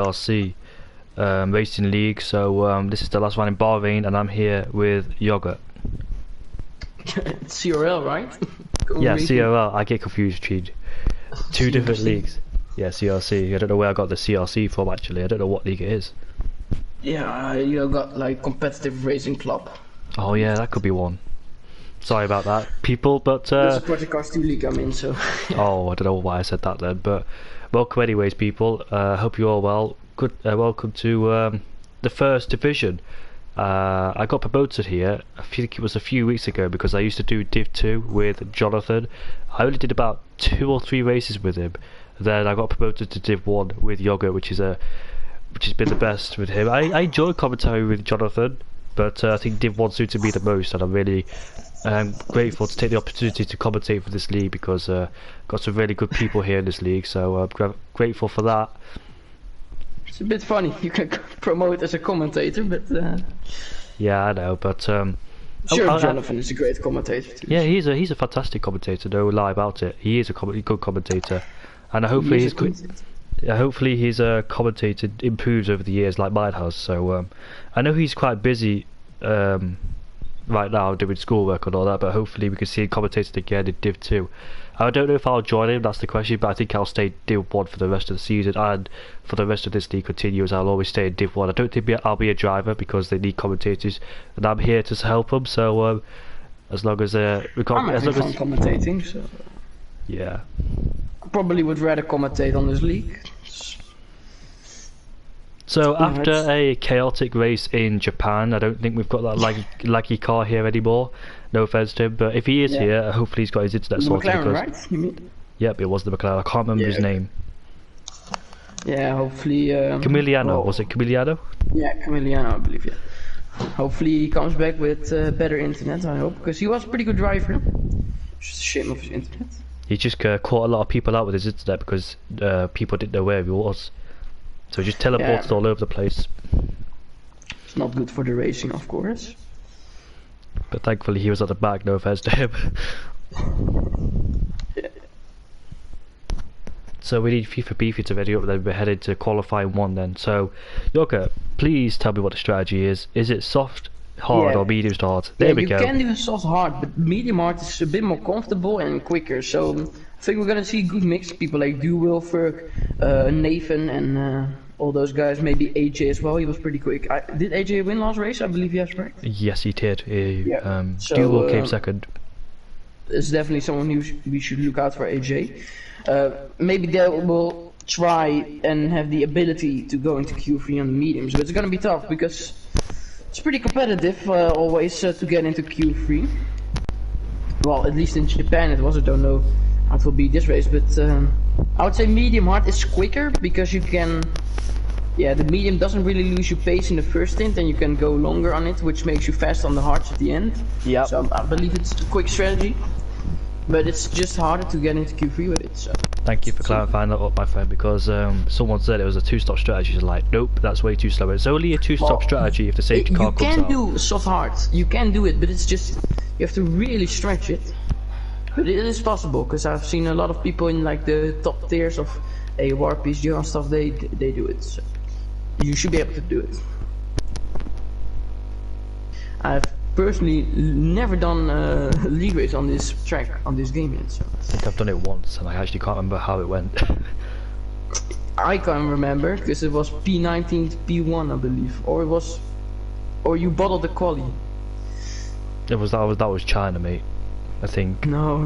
CRC Racing League. So this is the last one in Bahrain, and I'm here with Yogurt. CRL, right? Yeah, CRL. I get confused between two different leagues. Yeah, CRC. I don't know where I got the CRC from actually. I don't know what league it is. Yeah, you got like competitive racing club. Oh yeah, that could be one. Sorry about that, people, but There's a Project Cars 2 league I'm in, so... Oh, I don't know why I said that then, but welcome anyways, people. Hope you're all well. Good, welcome to the first division. I got promoted here, I think it was a few weeks ago, because I used to do Div 2 with Jonathan. I only did about 2 or 3 races with him. Then I got promoted to Div 1 with Yogurt, which has been the best with him. I enjoy commentary with Jonathan, but I think Div 1 suited me the most, and I'm really grateful to take the opportunity to commentate for this league, because got some really good people here in this league, so I'm grateful for that. It's a bit funny, you can promote as a commentator, but... Yeah, I know, but... sure, Jonathan is a great commentator too. Yeah, he's a fantastic commentator, no lie about it. He is a good commentator, and hopefully his commentator improves over the years like mine has. So I know he's quite busy right now doing schoolwork and all that, but hopefully we can see him commentating again in Div 2. I don't know if I'll join him, that's the question, but I think I'll stay Div 1 for the rest of the season, and for the rest of this league continues, I'll always stay in Div 1. I don't think I'll be a driver because they need commentators, and I'm here to help them, so as long as I'm having fun commentating, so... Yeah. I probably would rather commentate on this league. So after a chaotic race in Japan, I don't think we've got that laggy car here anymore. No offense to him, but if he is here, hopefully he's got his internet sorted. McLaren, right? You mean? Yep, it was the McLaren. I can't remember his name. Yeah, hopefully... Camiliano, was it Camiliano? Yeah, Camiliano, I believe, yeah. Hopefully he comes back with better internet, I hope, because he was a pretty good driver. Just a shame of his internet. He just caught a lot of people out with his internet because people didn't know where he was. So he just teleported all over the place. It's not good for the racing, of course. But thankfully he was at the back, no offense to him. Yeah. So we need FIFA Beefy to ready up, then we're headed to qualifying 1 then. So, Yoka, please tell me what the strategy is. Is it soft, hard, or medium to hard? There we go. You can do soft hard, but medium hard is a bit more comfortable and quicker. So I think we're gonna see a good mix. People like Duwil, Ferg, Nathan, and all those guys. Maybe AJ as well. He was pretty quick. Did AJ win last race? I believe yes, right? Yes, he did. So, Duwil came second. It's definitely someone we should look out for. AJ. Maybe they will try and have the ability to go into Q3 on the mediums, but it's gonna be tough because it's pretty competitive always to get into Q3. Well, at least in Japan it was. I don't know how it will be this race, but I would say medium hard is quicker because you can... Yeah, the medium doesn't really lose your pace in the first stint, and you can go longer on it, which makes you fast on the hards at the end. Yeah. So I believe it's a quick strategy, but it's just harder to get into Q3 with it. So. Thank you for clarifying that up, my friend, because someone said it was a 2-stop strategy. It's like, nope, that's way too slow. It's only a 2-stop strategy if the safety car comes out. You can do soft hard, you can do it, but it's just, you have to really stretch it. But it is possible, because I've seen a lot of people in like the top tiers of AWR, PSGR and stuff, they do it. So you should be able to do it. I've personally never done a league race on this track, on this game yet. So. I think I've done it once, and I actually can't remember how it went. I can't remember, because it was P19 to P1, I believe, or you bottled the quali. That was China, mate. I think. No.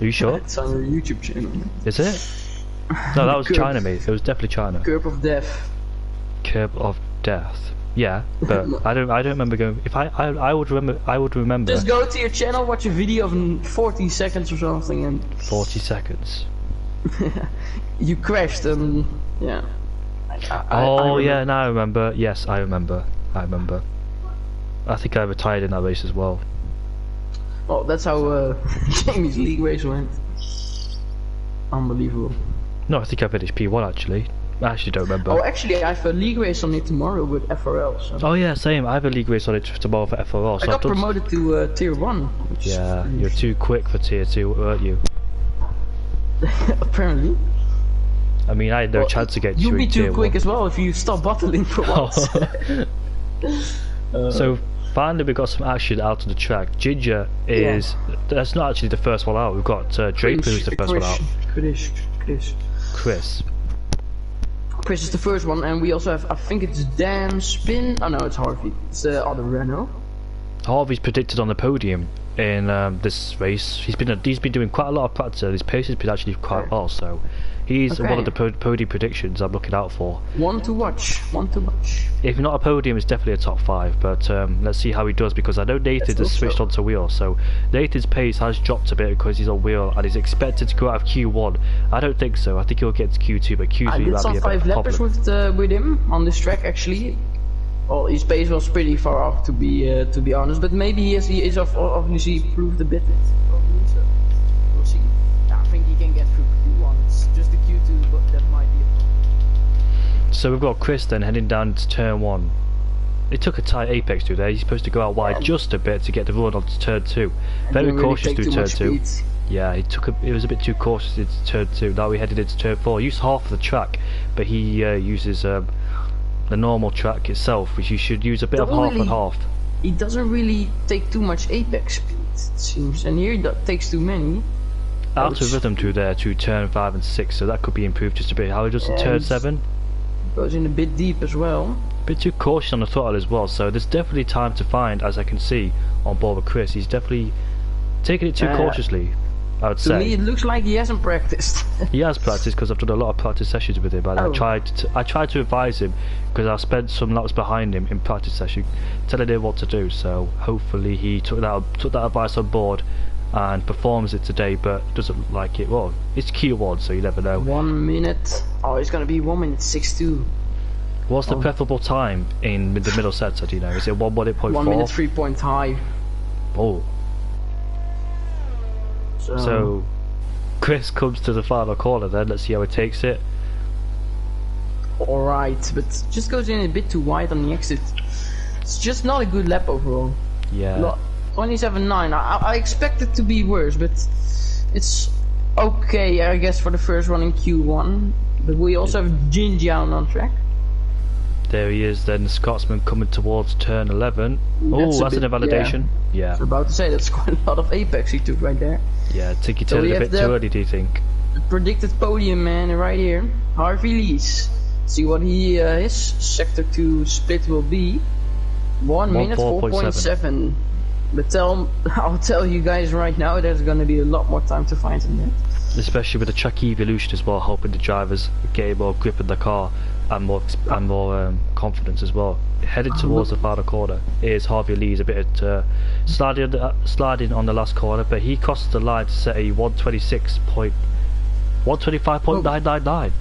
Are you sure? It's on your YouTube channel. Is it? No, that was China, mate. It was definitely China. Curb of Death. Curb of Death. Yeah, but I don't remember going. If I would remember. Just go to your channel, watch a video of 40 seconds or something, and 40 seconds. You crashed, yeah. Yeah, now I remember. Yes, I remember. I think I retired in that race as well. Well, that's how Jamie's league race went. Unbelievable. No, I think I finished P1 actually. I actually don't remember. Oh, actually, I have a league race on it tomorrow with FRL. So. Oh yeah, same. I have a league race on it tomorrow for FRL. So I got promoted to tier 1. Yeah, you're too quick for tier 2, weren't you? Apparently. I mean, I had no Well, chance to get you'll you be in too tier quick 1. as well if you stop battling for once. So finally we got some action out on the track. Ginger is that's not actually the first one out. We've got Draper who's the first one out. Chris. Chris is the first one, and we also have, I think it's Dan Spin. Oh no, it's Harvey. It's the other Renault. Harvey's predicted on the podium in this race. He's been doing quite a lot of practice. His pace has been actually quite well, so he's one of the podium predictions I'm looking out for. One to watch. If not a podium, it's definitely a top 5. But let's see how he does, because I know Nathan has switched onto wheel. So Nathan's pace has dropped a bit because he's on wheel and he's expected to go out of Q1. I don't think so. I think he'll get to Q2, but Q3 I did might some be a 5 bit of a lappers problem. with him on this track actually. Well, his pace was pretty far off to be honest, but maybe he is obviously improved a bit. So we'll see. Yeah, I think he can get through Q1. It's just the Q2, but that might be a problem. So we've got Chris then heading down to turn 1. It took a tight apex through there. He's supposed to go out wide just a bit to get the run onto turn 2. Very cautious through turn 2. Yeah, it was a bit too cautious into turn 2. Now we headed into turn 4. He used half of the track, but he uses the normal track itself, which you should use a bit of half and half. He doesn't really take too much apex speed, it seems, and here that takes too many. Out of rhythm through there to turn 5 and 6, so that could be improved just a bit. How he does in turn 7? Goes in a bit deep as well. A bit too cautious on the throttle as well, so there's definitely time to find, as I can see on board with Chris. He's definitely taking it too cautiously, I would say. To me it looks like he hasn't practiced. He has practiced, because I've done a lot of practice sessions with him, and I tried to advise him, because I spent some laps behind him in practice session telling him what to do, so hopefully he took that advice on board and performs it today, but doesn't like it. Well, it's Q1, so you never know. 1 minute. Oh, it's gonna be 1:06.2. What's the preferable time in the middle sector, do you know? Is it 1 minute point 1 4? minute 3.5. Oh. So Chris comes to the final corner then. Let's see how he takes it. Alright, but just goes in a bit too wide on the exit. It's just not a good lap overall. Yeah. 27.9. I expect it to be worse, but it's okay, I guess, for the first one in Q1. But we also have Jinjiao on track. There he is then, the Scotsman coming towards turn 11. Oh, that's an invalidation. Yeah. I was about to say, that's quite a lot of apex he took right there. Yeah, I think he turned it a bit too early, do you think? The predicted podium man right here, Harvey Lees. See what his sector 2 split will be. 1 minute 4.7. But I'll tell you guys right now, there's gonna be a lot more time to find in that. Especially with the track evolution as well, helping the drivers get more grip in the car and more confidence as well. Headed towards the final corner is Harvey Lee's a bit sliding on the last corner, but he crossed the line to set a 125.999.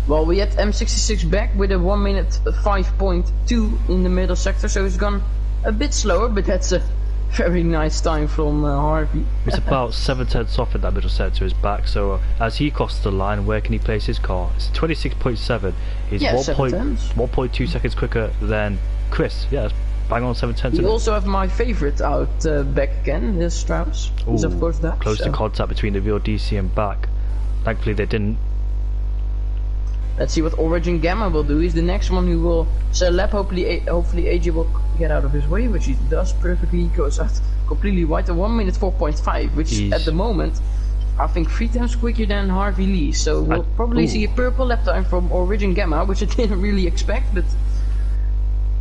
Well, we had M66 back with a 1 minute 5.2 in the middle sector, so it's gone a bit slower, but that's a very nice time from Harvey. It's about 7/10 off in that middle sector to his back, so as he crosses the line, where can he place his car? It's 26.7. He's 1.2 seconds quicker than Chris. Yeah, it's bang on 7/10. We also have my favorite out back again, this Strauss. He's of course that. Close to contact between the real DC and back. Thankfully they didn't. Let's see what Origin Gamma will do. He's the next one who will sell lap. Hopefully AJ will get out of his way, which he does perfectly. He goes out completely wide at 1 minute 4.5, which at the moment I think 3 times quicker than Harvey Lee. So we'll probably see a purple lap time from Origin Gamma, which I didn't really expect, but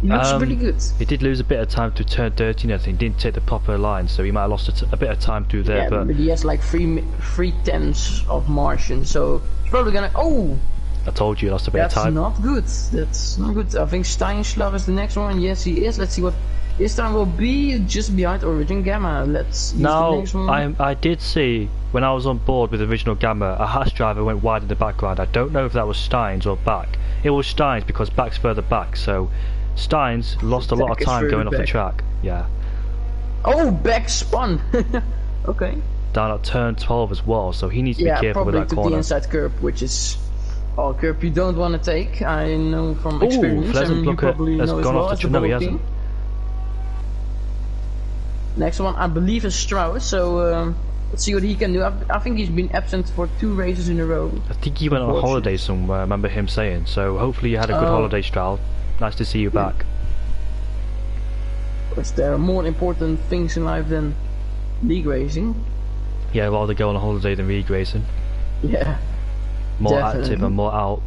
looks pretty good. He did lose a bit of time to turn 13, I think. Didn't take the proper line, so he might have lost a bit of time through there. Yeah, but he has like 3/10 of Martian, so he's probably gonna. Oh! I told you, he lost a bit of time. That's not good. That's not good. I think Steinschlag is the next one. Yes, he is. Let's see what his time will be. Just behind Origin Gamma. Let's use the next one. I did see when I was on board with Original Gamma, a Haas driver went wide in the background. I don't know if that was Steins or Back. It was Steins because Back's further back. So Steins lost a lot of time going off the track. Yeah. Oh, Back spun. Okay. Down at turn 12 as well. So he needs to be careful with that corner. Yeah, probably to the inside curb, which is. Oh, curb you don't want to take, I know from experience, and you probably know as well as the no, he hasn't. Next one I believe is Strauss, so Let's see what he can do. I think he's been absent for 2 races in a row. I think he went on holiday somewhere, I remember him saying, so hopefully you had a good holiday, Stroud. Nice to see you back. Because there are more important things in life than league racing. Yeah, rather go on a holiday than league racing. Yeah. More Definitely. active and more out.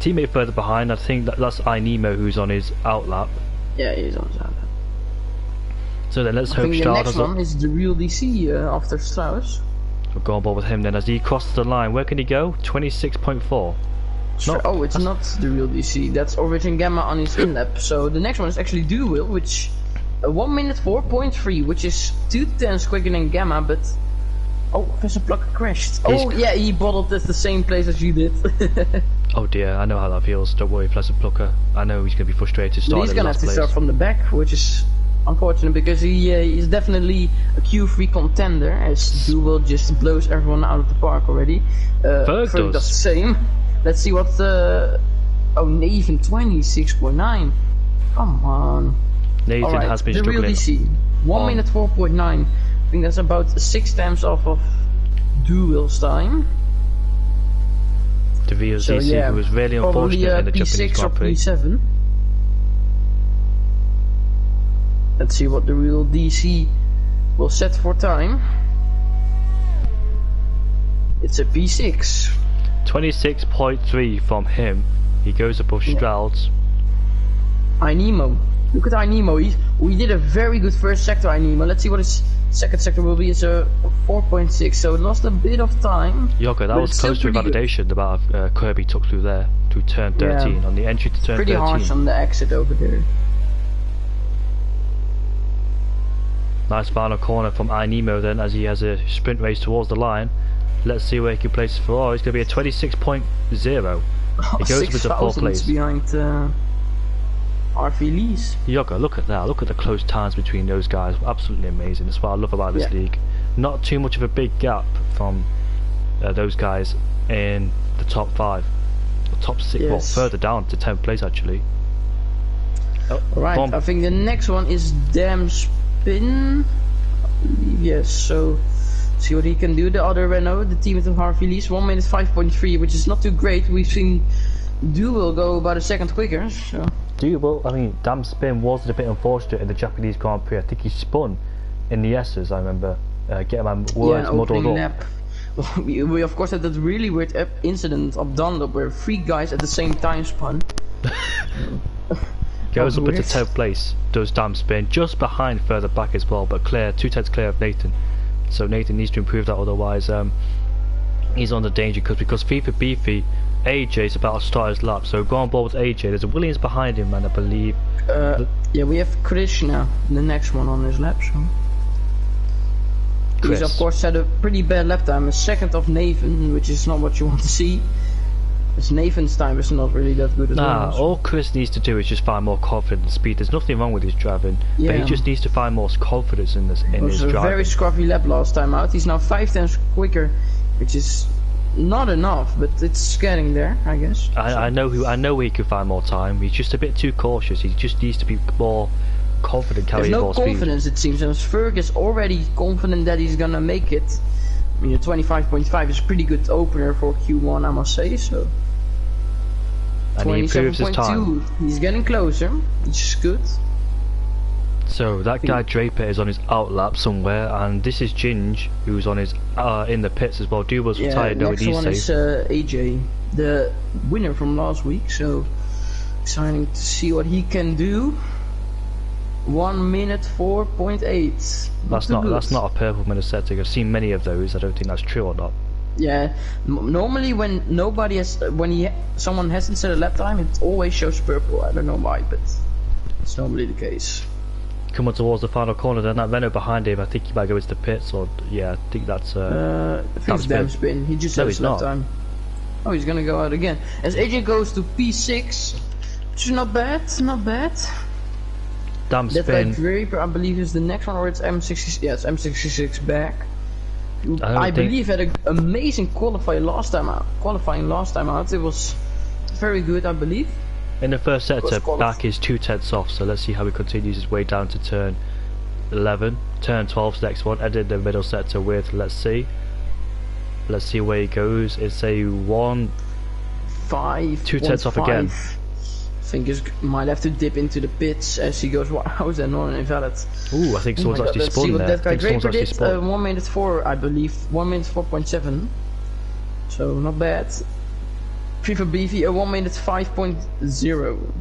Teammate further behind, I think that's iNemo who's on his out lap. Yeah, he's on his out lap. So then let's I hope think the Stroud next has one is the real DC after Strauss. We'll go on board with him then as he crosses the line. Where can he go? 26.4. Oh, it's not the real DC. That's Origin Gamma on his in lap. So the next one is actually Dual, which 1 minute 4.3, which is 2/10 quicker than Gamma, but oh, Professor Plucker crashed. Oh yeah, he bottled at the same place as you did. Oh dear, I know how that feels. Don't worry, Professor Plucker. I know he's gonna be frustrated. But he's gonna have to start from the back, which is unfortunate because he is definitely a Q3 contender, as Dual just blows everyone out of the park already. Ferg does the same. Let's see what oh, Nathan 26.9. Come on. Nathan has been struggling. The real DC. 1 minute 4.9. I think that's about 6 times off of Dual's time. The real DC, who was really unfortunate in the Japanese Grand Prix. P7. Let's see what the real DC will set for time. It's a P6. 26.3 from him. He goes above Stroud's. iNemo. Look at iNemo. We did a very good first sector, iNemo. Let's see what his second sector will be. It's a 4.6, so it lost a bit of time. Yoko, that was close to validation about Kirby took through there, through turn 13, on the entry to turn 13. Pretty harsh on the exit over there. Nice final corner from iNemo then, as he has a sprint race towards the line. Let's see where he can place for. Oh, it's going to be a 26.0. He goes with the 4th place. Behind RV Lees. Yoko, look at that. Look at the close times between those guys. Absolutely amazing. That's what I love about this league. Not too much of a big gap from those guys in the top 5. The top 6, well, further down to 10th place actually. Right, I think the next one is Damn Spin. Yes, so see what he can do. The other Renault, the team of Harvey Lees, 1 minute 5.3, which is not too great. We've seen Dual go about a second quicker. So. Dual, I mean, Damn Spin was a bit unfortunate in the Japanese Grand Prix. I think he spun in the S's. I remember getting my words muddled up. Lap. We of course had that really weird incident of Dunlop where 3 guys at the same time spun. Goes up into 10th place, does Damn Spin, just behind further back as well, but clear, 2/10 clear of Nathan. So Nathan needs to improve that, otherwise he's on the danger because FIFA Beefy, AJ is about to start his lap, so go on board with AJ. There's a Williams behind him, and I believe... yeah, we have Chris now, the next one on his lap, so... Chris, of course, had a pretty bad lap time, a second of Nathan, which is not what you want to see. Because Nathan's time is not really that good at all. All Chris needs to do is just find more confidence and speed. There's nothing wrong with his driving, but he just needs to find more confidence in his driving. It was a very scruffy lap last time out. He's now 5 times quicker, which is not enough, but it's getting there, I guess. I know he could find more time. He's just a bit too cautious. He just needs to be more confident, carrying more speed. There's no confidence, it seems, and Ferg is already confident that he's gonna make it. I mean, a 25.5 is a pretty good opener for Q1, I must say, so... And he improves his time. He's getting closer, which is good. So that guy Draper is on his out lap somewhere, and this is Ginge, who's on his in the pits as well. Dubal's retired, no, he's safe. Next one is AJ, the winner from last week, so exciting to see what he can do. 1 minute 4.8. That's not a purple minute setting. I've seen many of those. I don't think that's true or not. Yeah, normally when someone hasn't set a lap time, it always shows purple. I don't know why, but it's normally the case. Coming towards the final corner, then that Renault behind him. I think he might go into the pits, or I think that's I think it's Damn Spin. He just has lap time. Oh, he's gonna go out again. As AJ goes to P6, which is not bad, not bad. Damn Spin. That like Draper, I believe, is the next one, or it's M66. Yeah, it's M66 back. I believe had an amazing qualifying last time out. It was very good, I believe. In the first sector, back is 2/10 off, so let's see how he continues his way down to turn 11. Turn 12's next one. Ended the middle sector with, let's see where he goes. It's a 5. 2 tenths off again. Fingers might have to dip into the pits as he goes. Wow, is that not an invalid? Ooh, I think someone's actually Let's see spun what there. that guy Draper did. 1 minute 4, I believe. 1 minute 4.7. So not bad. FIFA Beefy, 1 minute 5.0.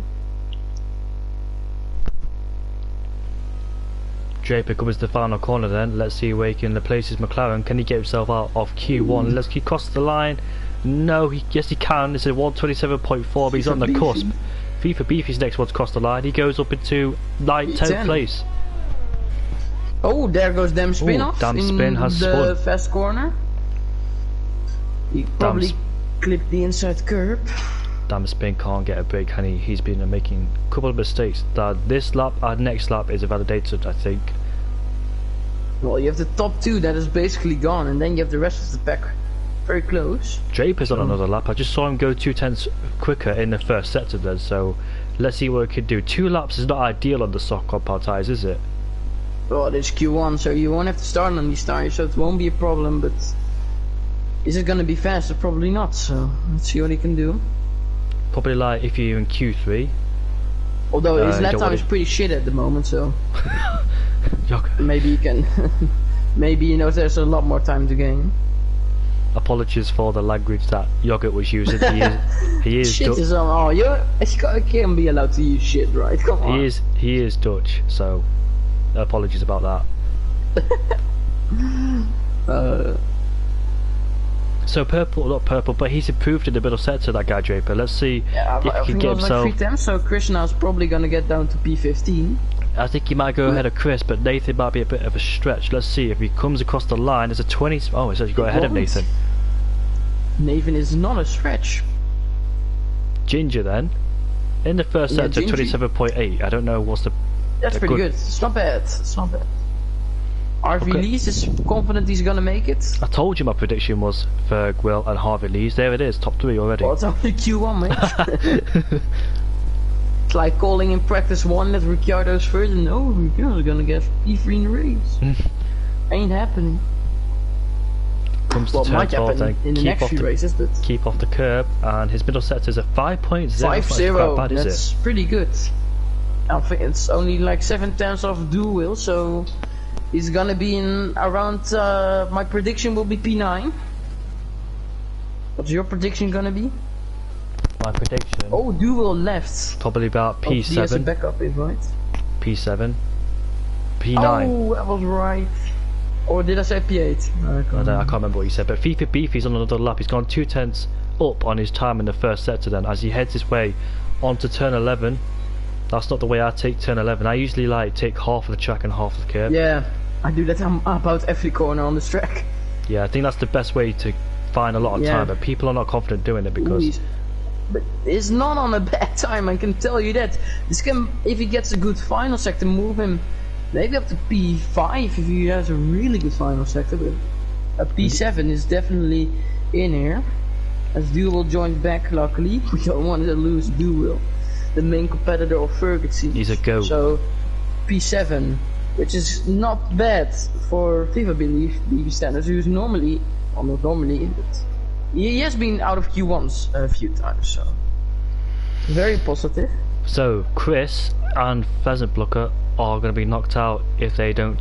Draper comes to the final corner then. Let's see where he can replace his McLaren. Can he get himself out of Q1? Let's he cross the line. No, yes he can. It's a 127.4, but he's on the cusp. FIFA Beefy's next one to cross the line. He goes up into 10th place. Oh, there goes Damn Spin off Damn in Spin has the spun. fast corner. He probably clipped the inside curb. Damn Spin can't get a break, and he's been making a couple of mistakes. This lap and next lap is validated, I think. Well, you have the top 2 that is basically gone, and then you have the rest of the pack very close. Draper's on another lap. I just saw him go 2 tenths quicker in the first sector then, so let's see what he can do. 2 laps is not ideal on the soft compound tyres, is it? Well, it's Q1, so you won't have to start on these tires, so it won't be a problem, but is it gonna be faster? Probably not, so let's see what he can do. Probably like if you're in Q3. Although his lap time is pretty shit at the moment, so maybe you can maybe he knows there's a lot more time to gain. Apologies for the language that Yogurt was using. He is shit is on. Oh, you can't be allowed to use shit, right? Come on. He is Dutch, so apologies about that. So not purple, but he's improved in the middle sector, that guy Draper. Let's see if he can get himself. Like 3 tenths, so Chris now is probably gonna get down to P15. I think he might go ahead of Chris, but Nathan might be a bit of a stretch. Let's see if he comes across the line. There's a 20. Oh, it says he got ahead of Nathan. Nathan is not a stretch. Ginger then, in the first sector, 27.8. I don't know what's the. That's pretty good. It's not bad. It's not bad. Harvey Lees is confident he's gonna make it. I told you my prediction was Ferg, Will, and Harvey Lees. There it is, top 3 already. Well, it's only Q1, mate. It's like calling in practice 1 that Ricciardo's first, and no, Ricciardo's gonna get P3 in the race. Ain't happening. Comes well, to it might turn 12, happen in the next few races, but keep off the curb, and his middle sector is a 5.0. 5.0. That's pretty good. I think it's only like 7 tenths off dual wheel, so he's gonna be in around. My prediction will be P9. What's your prediction gonna be? My prediction. Oh, dual left. Probably about P7. He has a backup invite. P7. P9. Oh, that was right. Or did I say P8? I can't remember what you said, but FIFA Beefy's on another lap. He's gone 2 tenths up on his time in the first sector then, as he heads his way onto turn 11. That's not the way I take turn 11. I usually take half of the track and half of the curb. Yeah, I do that about every corner on this track. Yeah, I think that's the best way to find a lot of time, but people are not confident doing it because... But he's not on a bad time, I can tell you that. This can, if he gets a good final sector, move him maybe up to P5 if he has a really good final sector, but a P7 is definitely in here. As Dual joined back, luckily. We don't want to lose Dual, the main competitor of Ferguson. He's a go. So P7, which is not bad for FIFA BB standards, who's normally, well not normally, but he has been out of Q1s a few times, so very positive. So Chris and Pheasant Plucker are going to be knocked out if they don't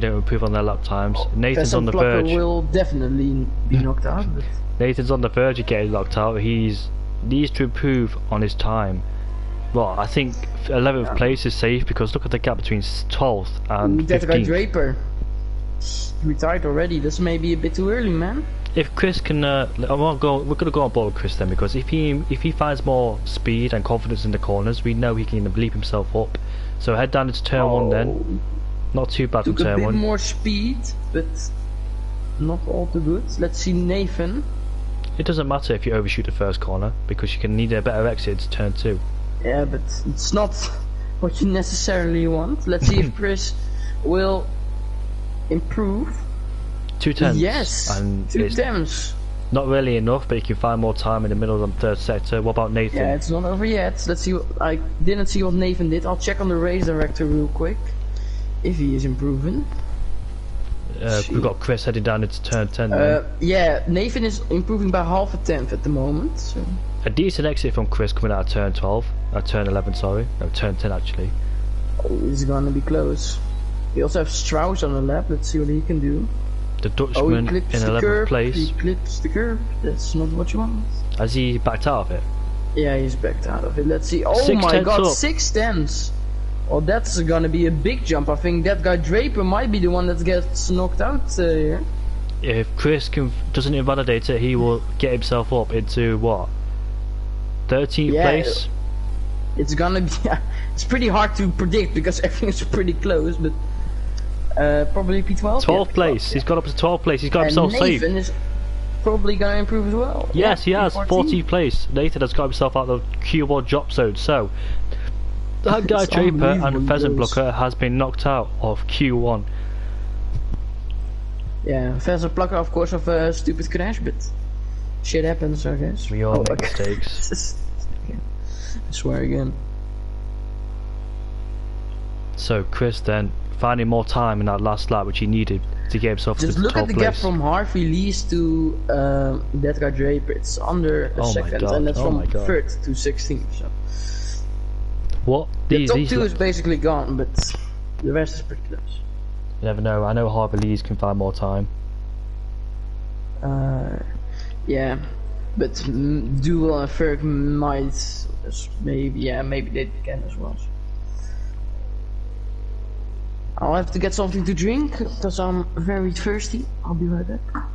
improve on their lap times. Nathan's on the verge. Will definitely be knocked out. But Nathan's on the verge of getting knocked out. He needs to improve on his time. Well, I think 11th place is safe because look at the gap between 12th and 15th. That guy Draper retired already. This may be a bit too early, man. If Chris can, we're gonna go on board with Chris then, because if he finds more speed and confidence in the corners, we know he can leap himself up. So head down into turn 1 then. Not too bad in turn 1. Took a bit more speed, but not all too good. Let's see Nathan. It doesn't matter if you overshoot the first corner because you can need a better exit to turn 2. Yeah, but it's not what you necessarily want. Let's see if Chris will improve. 2 tenths. Yes, and 2 tenths. Not really enough, but you can find more time in the middle of the third sector. What about Nathan? Yeah, it's not over yet. Let's see. I didn't see what Nathan did. I'll check on the race director real quick. if he is improving. We've got Chris heading down into turn 10 then. Yeah, Nathan is improving by half a tenth at the moment. So. A decent exit from Chris coming out of turn 12. Turn 11, sorry. No, turn 10 actually. Oh, he's gonna be close. We also have Strauss on the lap. Let's see what he can do. The Dutchman in 11th place. He clips the curb. That's not what you want. Has he backed out of it? Yeah, he's backed out of it. Let's see. Oh Six my god, up. 6 tenths. Oh, that's gonna be a big jump. I think that guy Draper might be the one that gets knocked out here. If Chris doesn't invalidate it, he will get himself up into what? 13th place? It's gonna be. It's pretty hard to predict because everything's pretty close, but probably P12. 12th place. He's got up to 12th place. He's got himself safe. Nathan is probably gonna improve as well. Yes, yeah, he has. 14th place. Nathan has got himself out of the Q1 drop zone. So that guy Draper and Pheasant Plucker has been knocked out of Q1. Yeah, Pheasant Plucker, of course, of a stupid crash, but shit happens, I guess. We all make mistakes. I swear again. So Chris then finding more time in that last lap, which he needed to get himself to the 12th place. Just look at the gap from Harvey Lees to that guy Draper. It's under a second, and that's from 3rd to 16th. So. What? The top 2 is basically gone, but the rest is pretty close. You never know. I know Harvey Lees can find more time. Yeah, but Duel and Ferg might maybe they can as well. I'll have to get something to drink because I'm very thirsty. I'll be right back.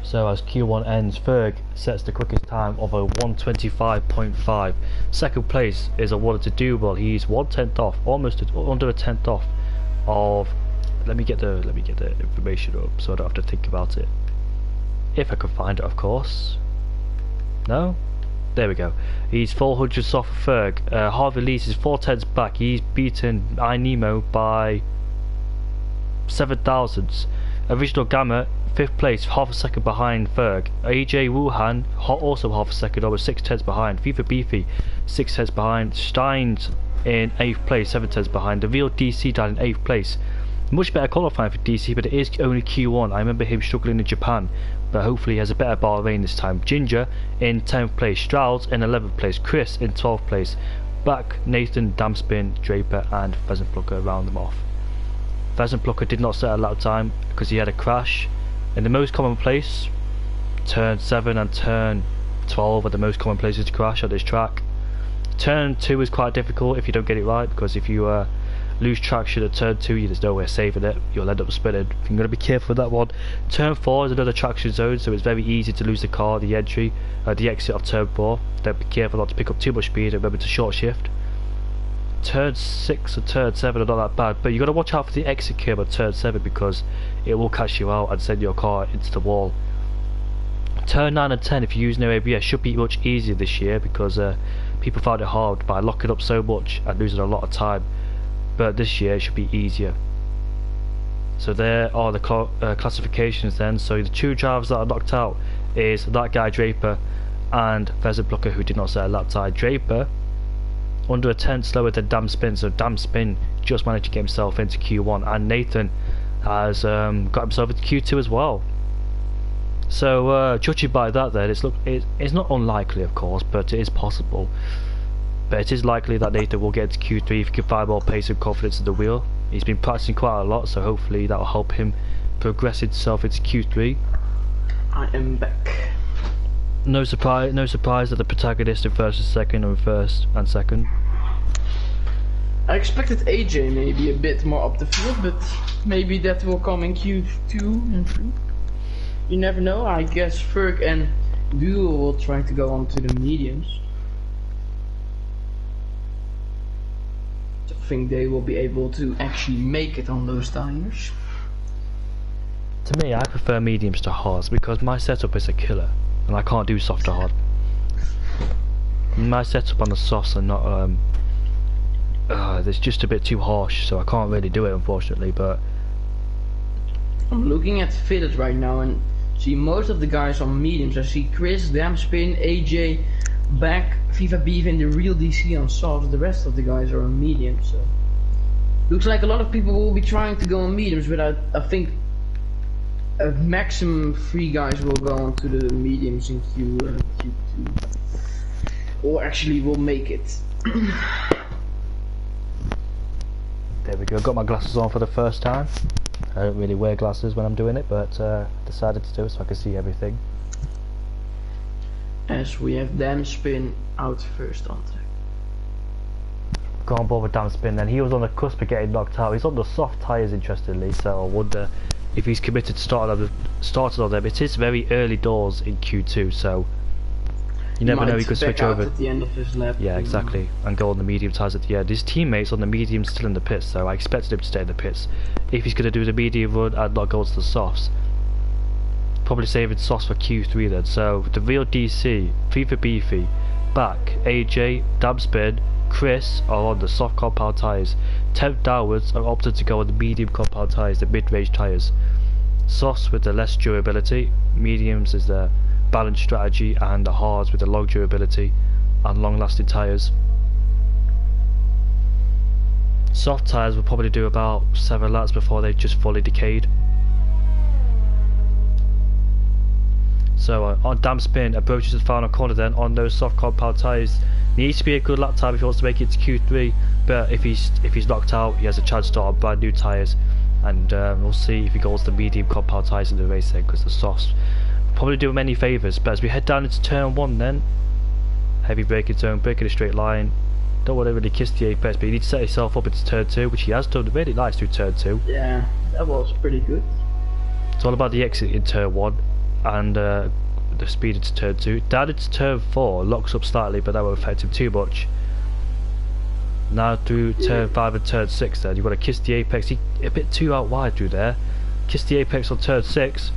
So as Q1 ends, Ferg sets the quickest time of a 1:25.5. Second place is awarded to Duel. He's 1/10 off, almost under a tenth off of. Let me get the information up so I don't have to think about it. If I can find it, of course. No? There we go. He's 400 off of Ferg. Harvey Lees is 4/10 back. He's beaten iNemo by 7 thousandths. Original Gamma 5th place, half a second behind Ferg. AJ Wuhan also half a second, almost 6 tenths behind. FIFA Beefy 6 tenths behind. Steins in 8th place, 7 tenths behind. The real DC down in 8th place. Much better qualifying for DC, but it is only Q1. I remember him struggling in Japan, but hopefully he has a better Bahrain this time. Ginger in 10th place, Strauss in 11th place, Chris in 12th place. Back, Nathan, Damspin, Draper and Pheasant Plucker round them off. Pheasant Plucker did not set a lap time because he had a crash. In the most common place, turn 7 and turn 12 are the most common places to crash on this track. Turn 2 is quite difficult if you don't get it right, because if you lose traction at turn 2, there's no way of saving it. You'll end up spinning. You're going to be careful with that one. Turn 4 is another traction zone, so it's very easy to lose the car, the exit of turn 4. Then be careful not to pick up too much speed and remember to short shift. Turn 6 and turn 7 are not that bad, but you've got to watch out for the exit curve on turn 7 because it will catch you out and send your car into the wall. Turn 9 and 10, if you use no ABS, should be much easier this year because people found it hard by locking up so much and losing a lot of time. But this year it should be easier. So there are the classifications then. So the 2 drivers that are knocked out is that guy Draper and Pheasant Plucker, who did not set a lap time. Draper under a tenth slower than Damspin, so Damspin just managed to get himself into Q1, and Nathan has got himself into Q2 as well. So judging by that then, it's not unlikely of course, but it is possible. But it is likely that Nathan will get to Q3 if he can find more pace and confidence in the wheel. He's been practicing quite a lot, so hopefully that will help him progress himself into Q3. I am back. No surprise that the protagonist in first and second, or first and second. I expected AJ maybe a bit more up the field, but maybe that will come in Q2 and 3. You never know. I guess Ferg and Duel will try to go on to the mediums. I think they will be able to actually make it on those tires. To me, I prefer mediums to hards because my setup is a killer and I can't do soft to hard. My setup on the softs are not it's just a bit too harsh, so I can't really do it unfortunately. But I'm looking at fitted right now and see most of the guys on mediums. I see Chris, Damspin, AJ, back FIFA Beef in the real DC on soft. The rest of the guys are on medium. So looks like a lot of people will be trying to go on mediums, but I think a maximum 3 guys will go on to the mediums in Q2, or actually will make it. There we go, got my glasses on for the first time. I don't really wear glasses when I'm doing it, but decided to do it so I can see everything. As we have Damn Spin out first on track. Go on board with Damn Spin then. He was on the cusp of getting knocked out. He's on the soft tyres, interestingly, so I wonder if he's committed to starting on them. It is very early doors in Q2, so you never know, he could switch over at the end of his lap. Yeah, exactly, and go on the medium tyres at the end. His teammates on the medium still in the pits, so I expected him to stay in the pits. If he's going to do the medium run, I'd not go to the softs. Probably saving softs for Q3 then. So the real DC, FIFA Beefy, Back, AJ, Damn Spin, Chris are on the soft compound tyres. 10th downwards are opted to go on the medium compound tyres, the mid-range tyres. Softs with the less durability, mediums is the balanced strategy, and the hards with the long durability and long lasting tyres. Soft tyres will probably do about 7 laps before they just fully decayed. So on Damn Spin approaches the final corner then on those soft compound tyres. Needs to be a good lap time if he wants to make it to Q3, but if he's knocked out, he has a chance to start on brand new tyres, and we'll see if he goes the medium compound tyres in the race then, because the softs probably do him any favours. But as we head down into turn 1 then, heavy braking zone, braking a straight line, don't want to really kiss the apex, but you need to set yourself up into turn 2, which he has done really nice through turn 2. Yeah, that was pretty good. It's all about the exit in turn 1 and the speed into turn 2. Down into turn 4, locks up slightly, but that won't affect him too much. Now through turn 5 and turn 6 then, you want to kiss the apex. He a bit too out wide through there. Kiss the apex on turn 6.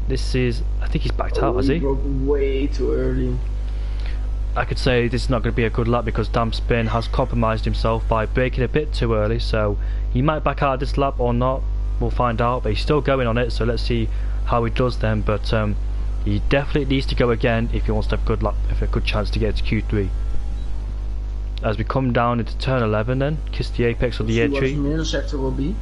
This is, I think he's backed out, has he? Broke way too early. I could say this is not going to be a good lap because Damn Spin has compromised himself by braking a bit too early, so he might back out of this lap or not. We'll find out, but he's still going on it, so let's see how he does then. But he definitely needs to go again if he wants to have a good lap, if a good chance to get to Q3. As we come down into turn 11 then, kiss the apex on the entry. What the middle sector will be.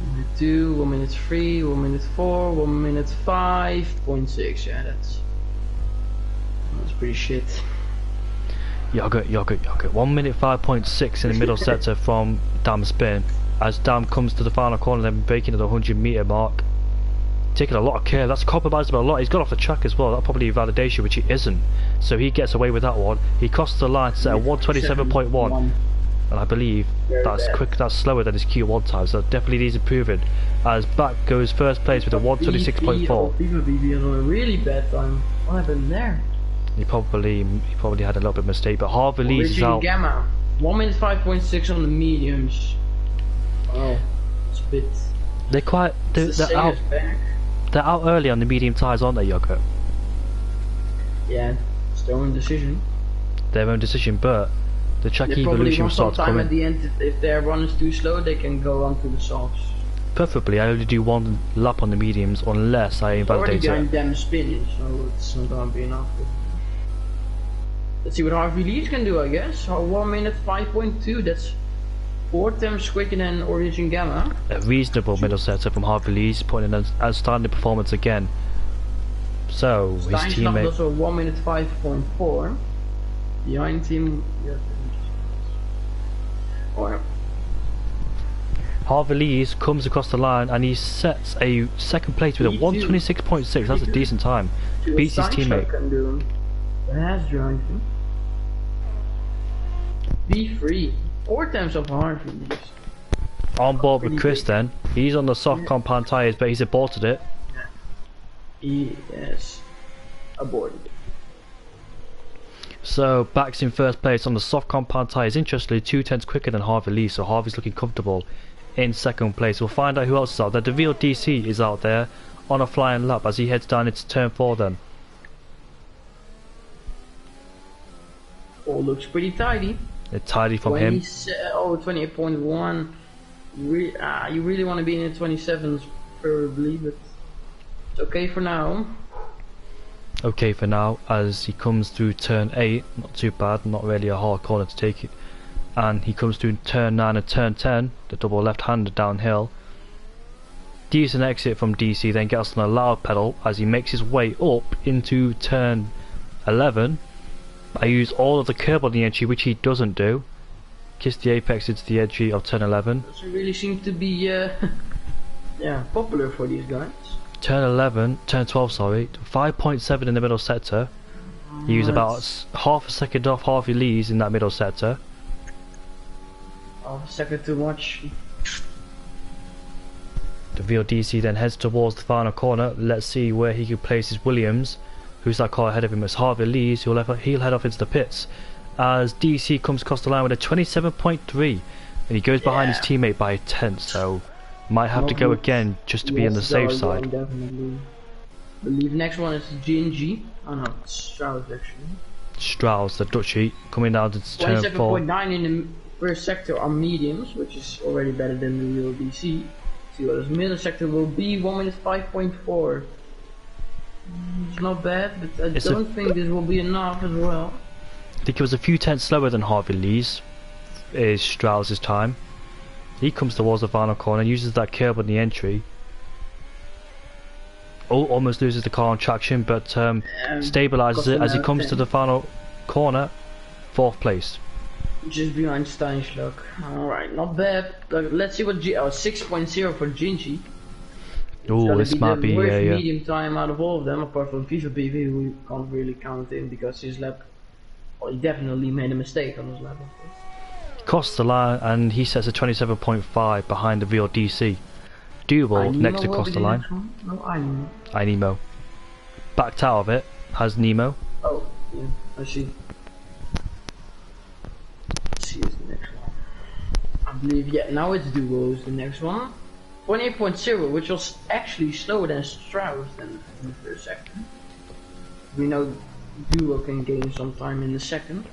1 minute 2, 1 minute 3, 1 minute 4, 1 minute 5.6. Yeah, that's pretty shit. Yogurt. 1 minute 5.6 in the middle sector from Damn Spin. As Damn comes to the final corner, then braking at the 100-meter mark. Taking a lot of care. That's compromised by a lot. He's got off the track as well. That's probably a validation, which he isn't. So he gets away with that one. He crosses the line to set a 127.1. And I believe that's quick. That's slower than his Q1 time. So that definitely needs improving. As Back goes first place with a 126.4. FIFA BB is on a really bad time. What happened there? He probably had a little bit of mistake. But Harvey Lee's is out. Gamma. 1 minute 5.6 on the mediums. Oh, it's a bit. They're quite. They're out. They're out early on the medium tyres, aren't they, Yogurt? Yeah, it's their own decision. Their own decision, but the track they evolution will start to come in. At the end, if their run is too slow, they can go on to the softs. Preferably, I only do 1 lap on the mediums unless I invalidate it. Already Damn Spin, so it's not gonna be enough. Let's see what Harvey Lees can do, I guess. 1 minute 5.2. That's 4 times quicker than Origin Gamma. A reasonable middle sector from Harvey Lees, putting in an outstanding performance again. So his teammate also 1 minute 5.4. Behind him, Harvey Lees comes across the line and he sets a second place with a 126.6. That's a decent time. Beats his teammate. That's driving. Be free. 4 times of Harvey Lees. On board with Chris then. He's on the soft compound tyres, but he's aborted it. He has aborted it. So Back's in first place on the soft compound tyres. Interestingly, 2/10 quicker than Harvey Lee, so Harvey's looking comfortable in second place. We'll find out who else is out there. The real DC is out there on a flying lap as he heads down into turn 4 then. All looks pretty tidy. It's tidy from him. Oh, 28.1. You really want to be in the 27s, probably, but it's okay for now. okay for now, as he comes through turn 8, not too bad, not really a hard corner to take it. And he comes through turn 9 and turn 10, the double left-hander downhill. Decent exit from DC, then gets on a loud pedal as he makes his way up into turn 11. I use all of the curb on the entry, which he doesn't do. Kiss the apex into the entry of turn 11. Doesn't really seem to be yeah, popular for these guys. Turn 12 sorry, 5.7 in the middle sector. You use about half a second off Harvey Lee's in that middle sector. Half a second too much. The VLDC then heads towards the final corner. Let's see where he can place his Williams. Who's that car ahead of him? It's Harvey Lee's. He'll head off into the pits. As DC comes across the line with a 27.3. And he goes behind his teammate by a tenth. So might have to go again just to be on the safe side. Definitely. I believe next one is G&G. Oh no, it's Strauss actually. Strauss, the Dutchie, coming down to turn 4. 27.9 in the first sector on mediums, which is already better than the real DC. See what his middle sector will be, 1 minute 5.4. It's not bad, but I don't think this will be enough as well. I think it was a few tenths slower than Harvey Lee's, is Strauss's time. He comes towards the final corner, uses that curb on the entry. Oh, almost loses the car on traction, but stabilises it as he comes to the final corner. 4th place. Just behind Steinschlag. Alright, not bad. Let's see what 6.0 for Gingy. Oh, this might be a medium time out of all of them, apart from FIFA PV, who we can't really count in because his lap. Well, he definitely made a mistake on his lap. Crossed the line and he sets a 27.5 behind the VLDC. Doable next across the line. No, Nemo. Nemo. Backed out of it has Nemo. Oh, yeah, I see. Let's see what's the next one. I believe, yeah, now it's Duo is the next one. 28.0, which was actually slower than Strauss in the first second. We know Duo can gain some time in the second.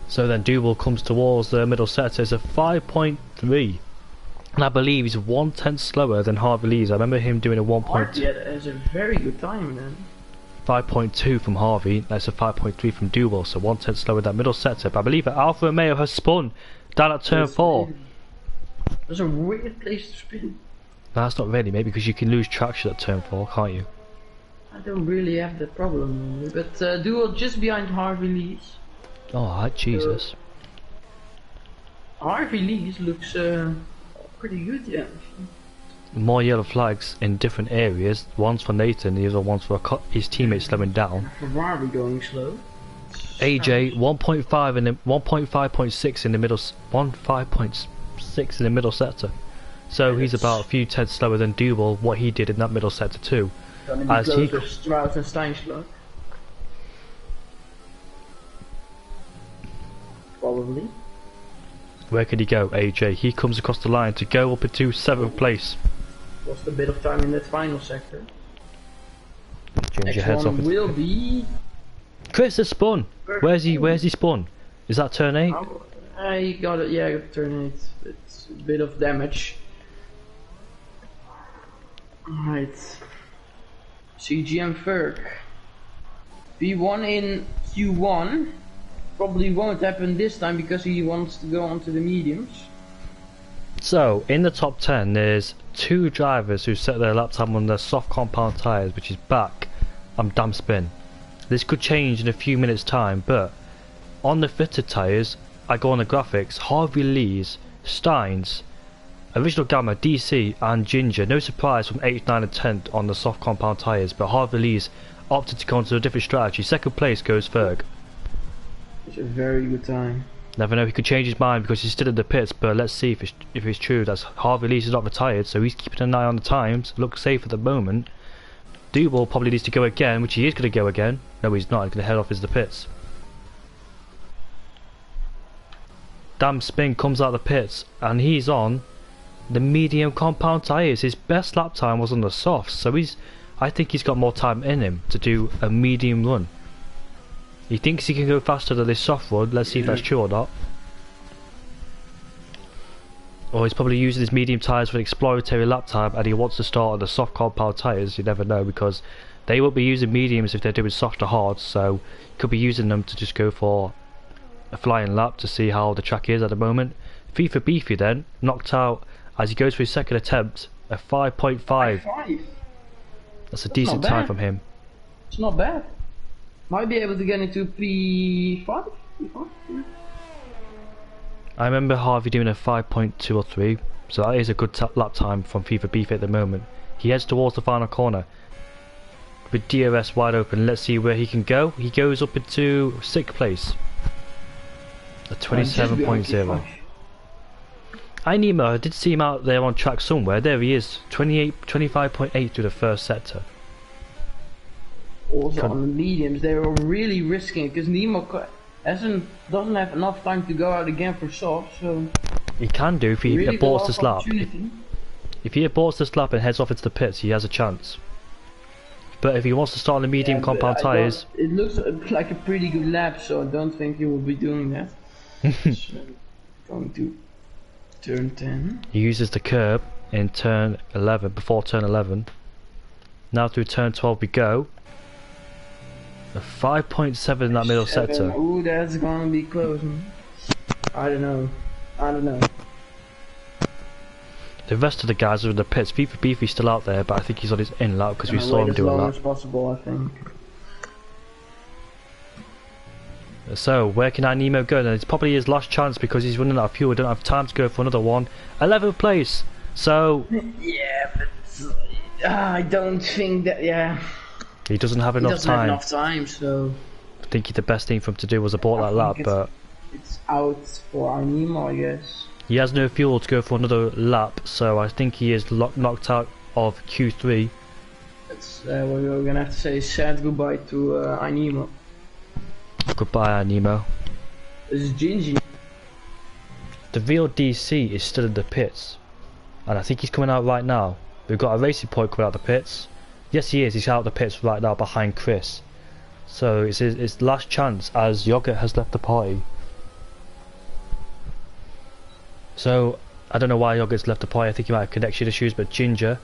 So then Duval comes towards the middle sector. It's a 5.3. And I believe he's 1/10 slower than Harvey Lee's. I remember him doing a 1. Yeah, that is a very good time then. 5.2 from Harvey. That's a 5.3 from Duval. So 1/10 slower than that middle sector. But I believe that Alfa Romeo has spun down at turn 4. That's a weird place to spin. No, that's not really, maybe because you can lose traction at turn 4, can't you? I don't really have that problem, but Duval just behind Harvey Lee's. Oh, Jesus. Harvey Lee's looks pretty good, yeah. More yellow flags in different areas. One's for Nathan, the other one's for his teammates slowing down. Ferrari going slow. AJ 1.5 and 1.5.6 in the middle, 1.5.6 in the middle sector. So he's about a few tenths slower than Duval, what he did in that middle sector too. As he Strauss and Steinschlag. Probably. Where could he go, AJ? He comes across the line to go up into 7th place. Lost a bit of time in that final sector. Ginger heads off. Will be Chris has spun. Where's he spun? Is that turn 8? He got it, yeah, turn 8. It's a bit of damage. Alright. CGM Ferg. V1 in Q1. Probably won't happen this time because he wants to go on to the mediums. So, in the top 10 there's 2 drivers who set their lap time on their soft compound tyres, which is back and damp spin. This could change in a few minutes time, but on the fitted tyres, I go on the graphics, Harvey Lee's, Steins, Original Gamma, DC and Ginger. No surprise from 8th, 9th and 10th on the soft compound tyres, but Harvey Lee's opted to go into a different strategy. 2nd place goes Ferg. It's a very good time. Never know, he could change his mind because he's still in the pits, but let's see if it's true. That's Harvey Lee's is not retired, so he's keeping an eye on the times. Looks safe at the moment. Duval probably needs to go again, which he is going to go again. No, he's not. He's going to head off into the pits. Damn Spin comes out of the pits, and he's on the medium compound tyres. His best lap time was on the softs, so I think he's got more time in him to do a medium run. He thinks he can go faster than this soft run. Let's see if that's true or not. Or he's probably using his medium tyres for an exploratory lap time and he wants to start on the soft compound tyres. You never know, because they won't be using mediums if they're doing soft or hard, so he could be using them to just go for a flying lap to see how the track is at the moment. FIFA Beefy then, knocked out as he goes for his second attempt, a 5.5. That's a decent time from him. It's not bad. Might be able to get into P5? P5? Yeah. I remember Harvey doing a 5.2 or 3, so that is a good lap time from FIFA Beefy at the moment. He heads towards the final corner. With DRS wide open, let's see where he can go. He goes up into 6th place. A 27.0. I Nemo, I did see him out there on track somewhere. There he is, 25.8 through the first sector. Also on the mediums, they were really risking it because Nemo doesn't have enough time to go out again for soft, so he can do if he really aborts this lap. If he aborts this lap and heads off into the pits, he has a chance. But if he wants to start on the medium compound tyres, it looks like a pretty good lap, so I don't think he will be doing that. So, going to turn 10. He uses the curb in turn 11, before turn 11. Now through turn 12 we go. A 5.7 in that middle sector. Ooh, that's gonna be close. I don't know. The rest of the guys are in the pits. FIFA Beefy's still out there, but I think he's on his in lap because we saw him do a lap. As possible, I think. So, where can Nemo go then? It's probably his last chance because he's running out of fuel. Don't have time to go for another one. 11th place! So... yeah, but... I don't think that... yeah... he doesn't have enough time. He doesn't have enough time, so... I think the best thing for him to do was abort that lap, but... it's out for Nemo, I guess. He has no fuel to go for another lap, so I think he is knocked out of Q3. That's we're gonna have to say sad goodbye to Nemo. Goodbye, Nemo. This is Gingy. The real DC is still in the pits, and I think he's coming out right now. We've got a Racing Point coming out of the pits. Yes, he is. He's out of the pits right now behind Chris. So it's his last chance as Yogurt has left the party. So I don't know why Yogurt's left the party. I think he might have connection issues, but Ginger,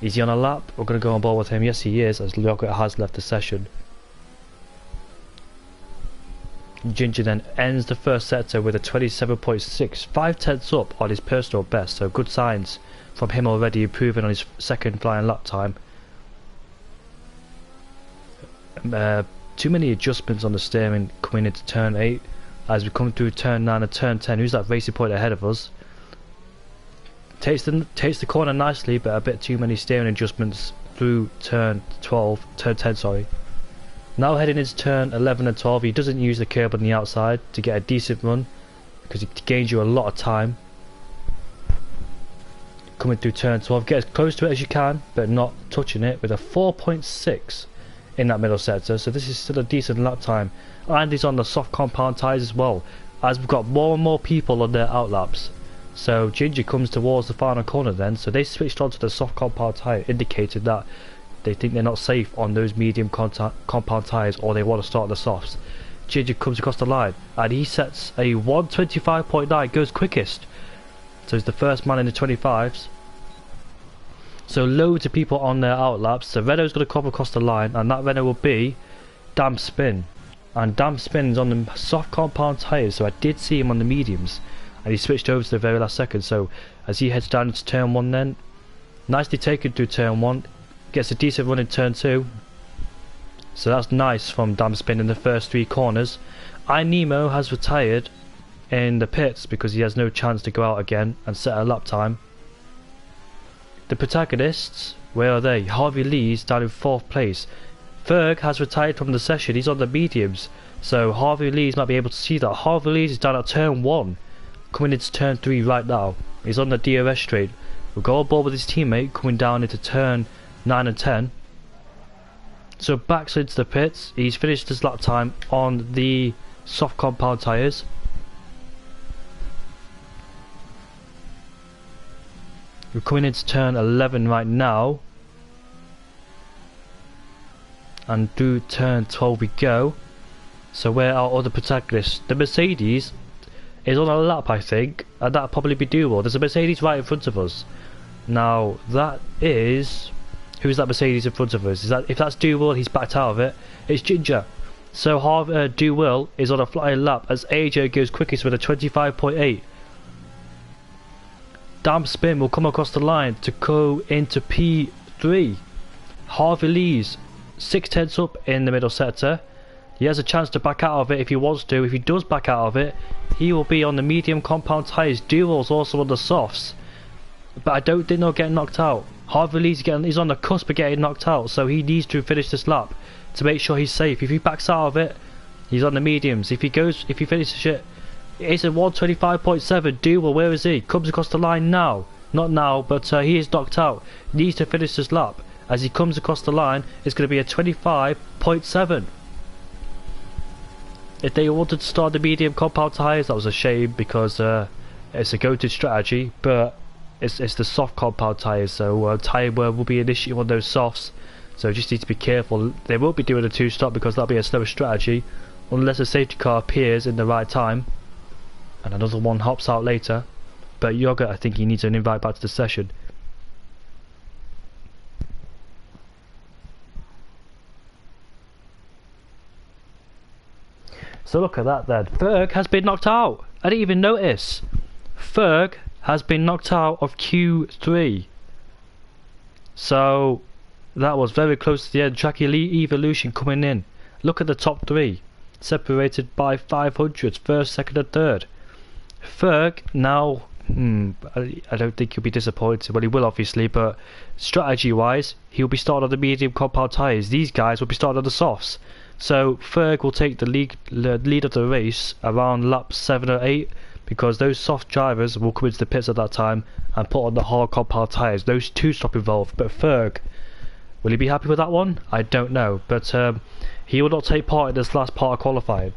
is he on a lap? We're going to go on board with him. Yes, he is, as Yogurt has left the session. Ginger then ends the first sector with a 27.6, 5/10 up on his personal best, so good signs from him already, improving on his second flying lap time. Too many adjustments on the steering coming into turn 8 as we come through turn 9 and turn 10. Who's that Racing Point ahead of us? Takes the corner nicely, but a bit too many steering adjustments through turn 10 sorry. Now heading into turn 11 and 12, he doesn't use the curb on the outside to get a decent run because it gains you a lot of time. Coming through turn 12, get as close to it as you can, but not touching it, with a 4.6 in that middle sector, so this is still a decent lap time. And he's on the soft compound tyres as well, as we've got more and more people on their outlaps. So Ginger comes towards the final corner then, so they switched onto the soft compound tyre, indicating that they think they're not safe on those medium compound tyres, or they want to start the softs. Ginger comes across the line and he sets a 1:25.9, goes quickest, so he's the first man in the 25s. So loads of people on their outlaps. So Renault's going to come across the line, and that Renault will be Damn Spin, and Damn Spin is on the soft compound tyres, so I did see him on the mediums and he switched over to the very last second. So as he heads down into turn 1 then, nicely taken through turn 1, gets a decent run in turn 2, so that's nice from Damn Spin in the first 3 corners. Nemo has retired in the pits because he has no chance to go out again and set a lap time. The protagonists, where are they? Harvey Lee's down in 4th place. Ferg has retired from the session, he's on the mediums, so Harvey Lee's might be able to see that. Harvey Lee's is down at turn 1, coming into turn 3 right now. He's on the DRS straight. We'll go on board with his teammate coming down into turn 9 and 10. So backs into the pits. He's finished his lap time on the soft compound tyres. We're coming into turn 11 right now, and through turn 12 we go. So where are our other protagonists? The Mercedes is on a lap, I think, and that'll probably be doable. There's a Mercedes right in front of us. Now, that is... Who's that Mercedes in front of us? Is that, if that's Duwell, he's backed out of it. It's Ginger. So Duwell is on a flying lap as AJ goes quickest with a 25.8. Damn Spin will come across the line to go into P3. Harvey Lee's 6/10 up in the middle sector. He has a chance to back out of it if he wants to. If he does back out of it, he will be on the medium compound tyres. Duwell's also on the softs. But I don't think they'll get knocked out. Harvey Lee's he's on the cusp of getting knocked out, so he needs to finish this lap to make sure he's safe. If he backs out of it, he's on the mediums. If he finishes it, it's a 125.7. Duwell, where is he? Comes across the line now. Not now, but he is knocked out. Needs to finish this lap. As he comes across the line, it's going to be a 25.7. If they wanted to start the medium compound tyres, that was a shame because it's a go-to strategy, but it's the soft compound tyres, so tyre wear will be an issue on those softs, so just need to be careful. They won't be doing a 2-stop because that'll be a slower strategy unless a safety car appears in the right time and another one hops out later. But Yogurt, I think he needs an invite back to the session. So look at that then. Ferg has been knocked out. I didn't even notice. Ferg has been knocked out of Q3. So that was very close to the end. Track Evolution coming in. Look at the top 3. Separated by 500s. First, second and third. Ferg now... I don't think he'll be disappointed. Well, he will obviously, but strategy wise, he'll be starting on the medium compound tyres. These guys will be starting on the softs. So Ferg will take the lead of the race around lap 7 or 8 because those soft drivers will come into the pits at that time and put on the hard compound tyres. Those 2-stop involved. But Ferg, will he be happy with that one? I don't know. But he will not take part in this last part of qualifying.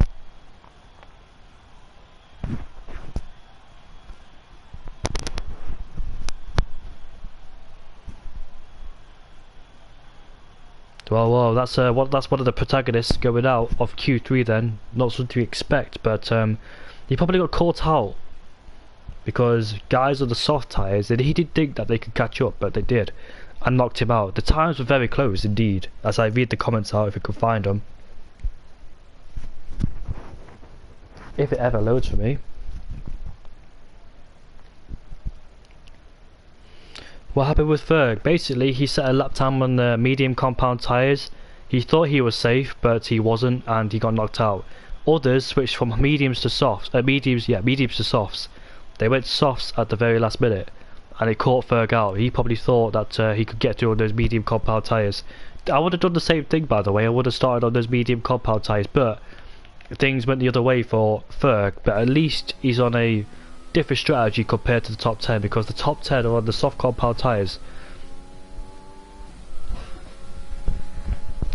Well, that's one of the protagonists going out of Q3 then. Not something to expect, but he probably got caught out because guys on the soft tyres, and he did think that they could catch up, but they did, and knocked him out. The times were very close indeed, as I read the comments out if we could find them. If it ever loads for me. What happened with Ferg? Basically, he set a lap time on the medium compound tyres. He thought he was safe, but he wasn't, and he got knocked out. Others switched from mediums to softs. Mediums to softs. They went softs at the very last minute, and it caught Ferg out. He probably thought that he could get through on those medium compound tyres. I would have done the same thing, by the way. I would have started on those medium compound tyres, but things went the other way for Ferg. But at least he's on a different strategy compared to the top 10 because the top 10 are on the soft compound tyres.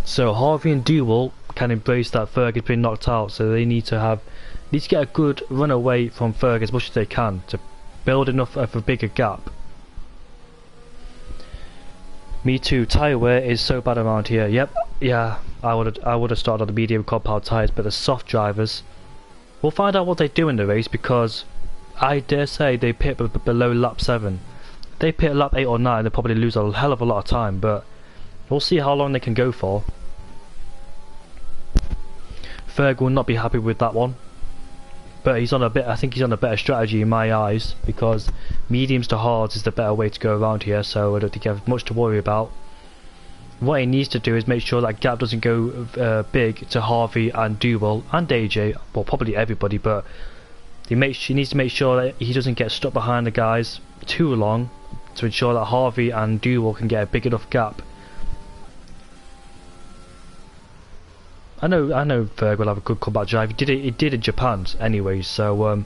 So Harvey and Duwell can embrace that Ferg has been knocked out, so they need to get a good run away from Ferg as much as they can to build enough of a bigger gap. Me too, tyre wear is so bad around here. Yep, yeah, I would have started on the medium compound tyres, but the soft drivers, we'll find out what they do in the race because I dare say they pit below lap 7. If they pit lap 8 or 9, they'll probably lose a hell of a lot of time, but we'll see how long they can go for. Ferg will not be happy with that one, but I think he's on a better strategy in my eyes because mediums to hards is the better way to go around here, so I don't think I have much to worry about. What he needs to do is make sure that gap doesn't go big to Harvey and Duwell and AJ, well probably everybody, but he needs to make sure that he doesn't get stuck behind the guys too long to ensure that Harvey and Duwell can get a big enough gap. I know Ferg will have a good comeback drive. He did in Japan anyway, so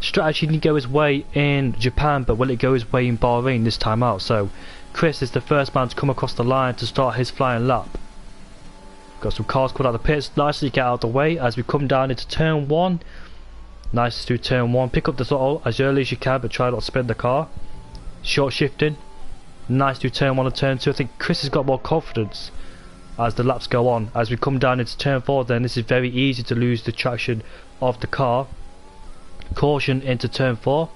strategy didn't go his way in Japan, but will it go his way in Bahrain this time out? So Chris is the first man to come across the line to start his flying lap. Got some cars caught out of the pits, nicely get out of the way as we come down into turn 1. Nice to do turn 1, pick up the throttle as early as you can but try not to spin the car. Short shifting, nice to do turn 1 and turn 2. I think Chris has got more confidence as the laps go on. As we come down into turn 4 then, this is very easy to lose the traction of the car. Caution into turn 4.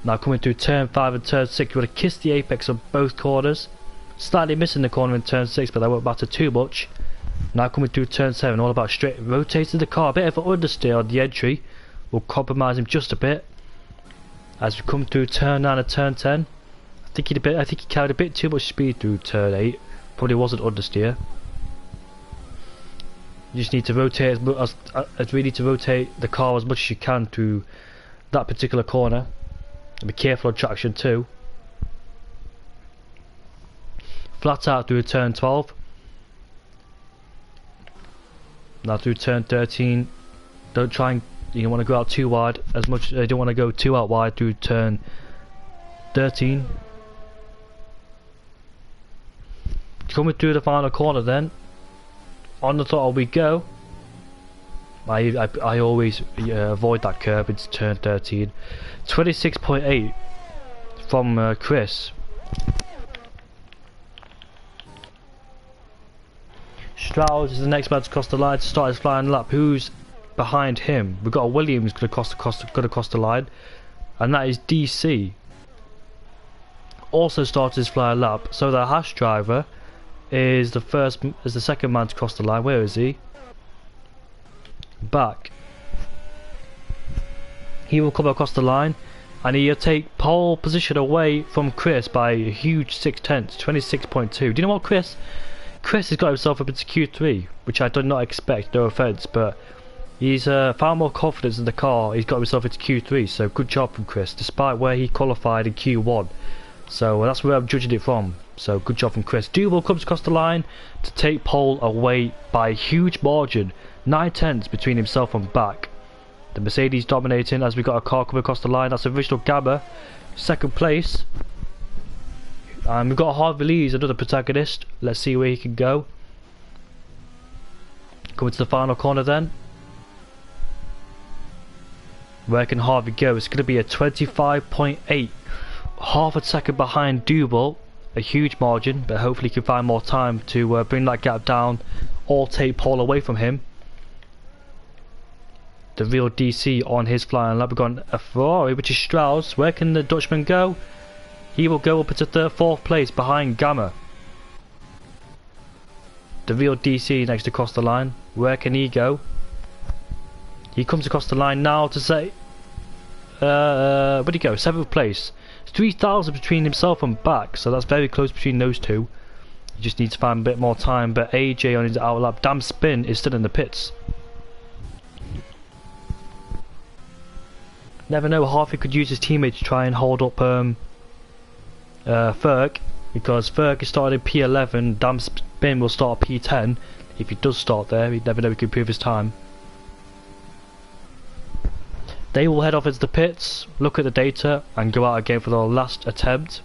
Now coming through turn 5 and turn 6, you want to kiss the apex on both corners. Slightly missing the corner in turn 6, but that won't matter too much. Now coming through turn 7, all about straight, rotating the car, a bit of an understeer on the entry. We'll compromise him just a bit. As we come through turn 9 and turn 10, I think he carried a bit too much speed through turn 8. Probably wasn't understeer. You just need to rotate as we need to rotate the car as much as you can through that particular corner. And be careful on traction too. Flat out through turn 12. Now through turn 13. Don't try and, you don't want to go out too wide as much. You don't want to go too out wide through turn 13. Coming through the final corner then. On the throttle we go. I always avoid that curve into turn 13. 26.8 from Chris. Stroud is the next man to cross the line to start his flying lap. Who's behind him? We've got a Williams going to cross the line, and that is DC. Also started his flying lap. So the Hash driver is the second man to cross the line. Where is he? Back. He will come across the line, and he'll take pole position away from Chris by a huge 6/10, 26.2. Do you know what, Chris? Chris has got himself up into Q3, which I did not expect, no offence, but he's far more confidence in the car. He's got himself into Q3, so good job from Chris, despite where he qualified in Q1. So that's where I'm judging it from. So good job from Chris. Duval comes across the line to take pole away by a huge margin, 9/10 between himself and back. The Mercedes dominating as we got a car coming across the line. That's original Gamma, second place. And we've got Harvey Lee's another protagonist. Let's see where he can go. Coming to the final corner then. Where can Harvey go? It's going to be a 25.8. Half a second behind Duval. A huge margin, but hopefully he can find more time to bring that gap down or take pole away from him. The real DC on his flying lap. We've got a Ferrari, which is Strauss. Where can the Dutchman go? He will go up into fourth place behind Gamma. The real DC next to cross the line. Where can he go? He comes across the line now to say, where'd he go? 7th place. It's 3,000 between himself and back, so that's very close between those two. You just need to find a bit more time, but AJ on his outlap, damn spin, is still in the pits. Never know, Harvey could use his teammate to try and hold up Ferg, because Ferg is starting P11, damn spin will start P10. If he does start there, he'd never know he could improve his time. They will head off into the pits, look at the data, and go out again for their last attempt.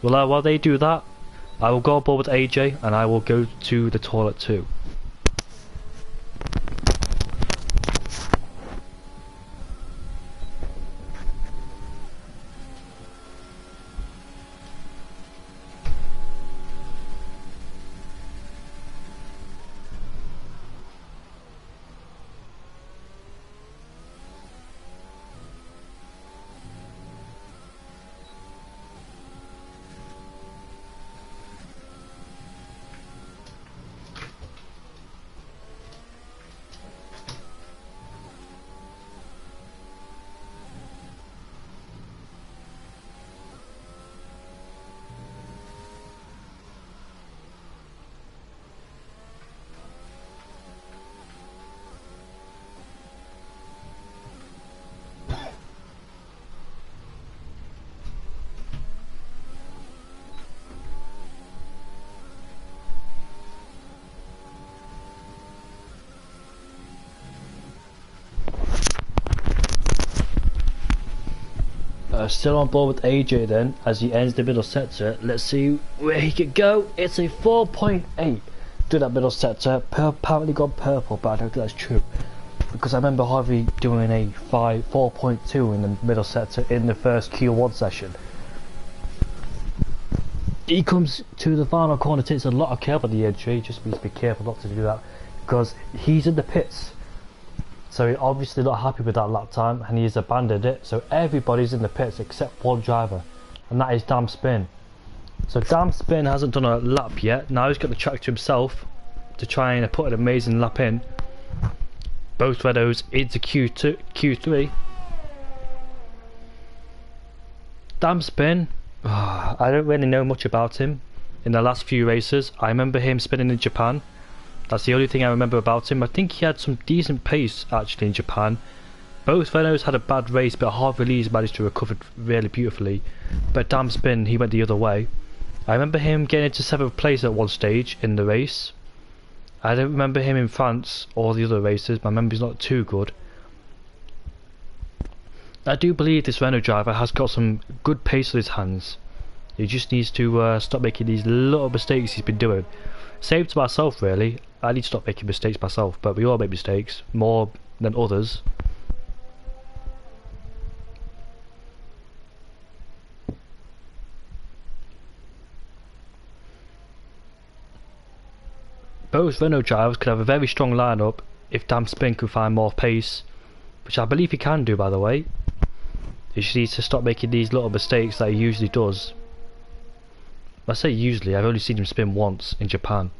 Well, while they do that, I will go aboard with AJ, and I will go to the toilet too. Still on board with AJ then, as he ends the middle sector. Let's see where he can go. It's a 4.8 to that middle sector. Apparently gone purple, but I don't think that's true, because I remember Harvey doing a 4.2 in the middle sector in the first Q1 session. He comes to the final corner, takes a lot of care on the entry. Just needs to be careful not to do that, because he's in the pits. So he's obviously not happy with that lap time and he's abandoned it. So everybody's in the pits except one driver, and that is Damn Spin. So Damn Spin hasn't done a lap yet. Now he's got the track to himself to try and put an amazing lap in. Both Renaults into Q3. Damn Spin, I don't really know much about him in the last few races. I remember him spinning in Japan. That's the only thing I remember about him. I think he had some decent pace actually in Japan. Both Renaults had a bad race, but Harvey Lee's managed to recover really beautifully. But Damn Spin, he went the other way. I remember him getting into 7th place at one stage in the race. I don't remember him in France or the other races. My memory's not too good. I do believe this Renault driver has got some good pace on his hands. He just needs to stop making these little mistakes he's been doing. Same to myself really. I need to stop making mistakes myself, but we all make mistakes, more than others. Both Renault drivers could have a very strong lineup if Damn Spin can find more pace, which I believe he can do, by the way. He just needs to stop making these little mistakes that he usually does. I say usually, I've only seen him spin once in Japan.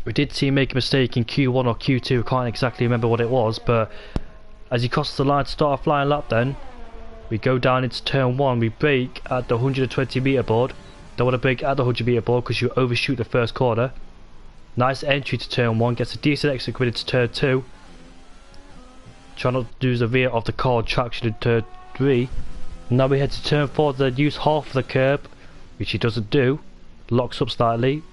We did see him make a mistake in Q1 or Q2, I can't exactly remember what it was, but as he crosses the line to start a flying lap then, we go down into turn 1, we brake at the 120 metre board. Don't want to brake at the 100 metre board because you overshoot the first corner. Nice entry to turn 1, gets a decent exit going into turn 2. Try not to lose the rear of the car traction in turn 3. Now we head to turn 4 to use half of the curb, which he doesn't do. Locks up slightly.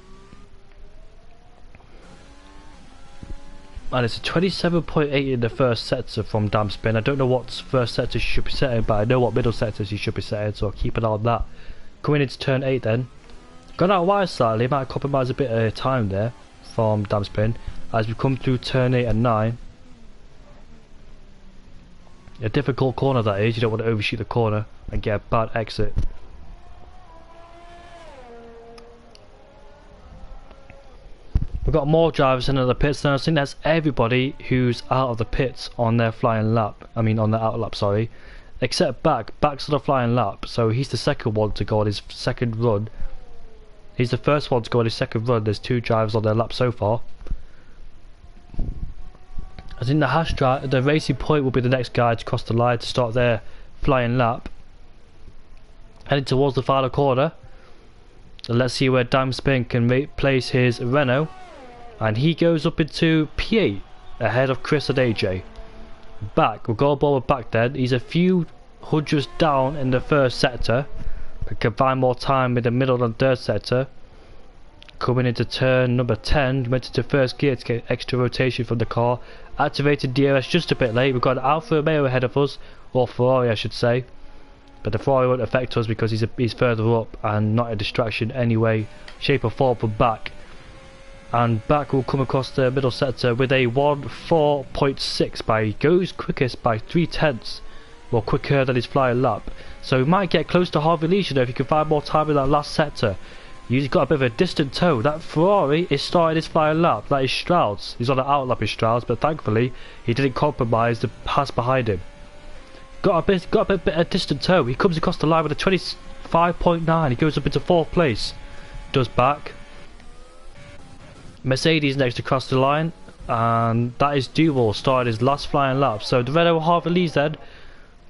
And it's a 27.8 in the first sector from Damn Spin. I don't know what first sector you should be setting, but I know what middle sectors you should be setting, so keep an eye on that. Coming into turn 8 then. Gone out wide slightly, might compromise a bit of time there from Damn Spin as we come through turn 8 and 9. A difficult corner that is, you don't want to overshoot the corner and get a bad exit. We've got more drivers in the pits now. I think that's everybody who's out of the pits on their flying lap. I mean on their out lap, sorry. Except Back's on a flying lap, so he's the second one to go on his second run. He's the first one to go on his second run. There's 2 drivers on their lap so far. I think the Racing Point will be the next guy to cross the line to start their flying lap. Heading towards the final corner. And let's see where Damn Spin can place his Renault. And he goes up into P8 ahead of Chris and AJ. We'll go aboard back then. He's a few hundreds down in the first sector, but can find more time in the middle and third sector. Coming into turn number 10, went into first gear to get extra rotation from the car. Activated DRS just a bit late. We've got an Alfa Romeo ahead of us, or Ferrari I should say, but the Ferrari won't affect us because he's further up and not a distraction anyway, shape or form from Back. And Back will come across the middle sector with a 1:4.6 by goes quickest by 3/10, more quicker than his flying lap. So he might get close to Harvey Lee, you know, if he can find more time in that last sector. He's got a bit of a distant toe. That Ferrari is starting his flying lap. That is Stroud's. He's on an outlap in Stroud's, but thankfully he didn't compromise the pass behind him. Got a bit of distant toe. He comes across the line with a 25.9. He goes up into 4th place. Does Back. Mercedes next across the line, and that is Duval starting his last flying lap. So the Renault Harvey Lee's then.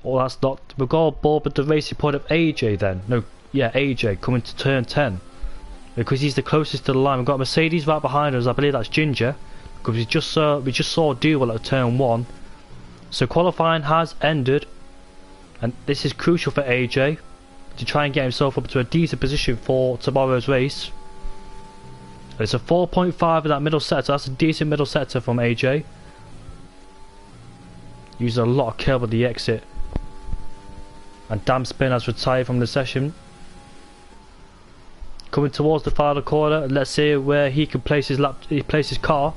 Oh, that's not. We'll go on board with the Racing Point of AJ then. No, yeah, AJ coming to turn 10 because he's the closest to the line. We've got Mercedes right behind us. I believe that's Ginger because we just saw Duval at turn 1. So qualifying has ended, and this is crucial for AJ to try and get himself up to a decent position for tomorrow's race. It's a 4.5 in that middle sector. That's a decent middle sector from AJ. Used a lot of curb on the exit. And Damn Spin has retired from the session. Coming towards the final corner. Let's see where he can place his car.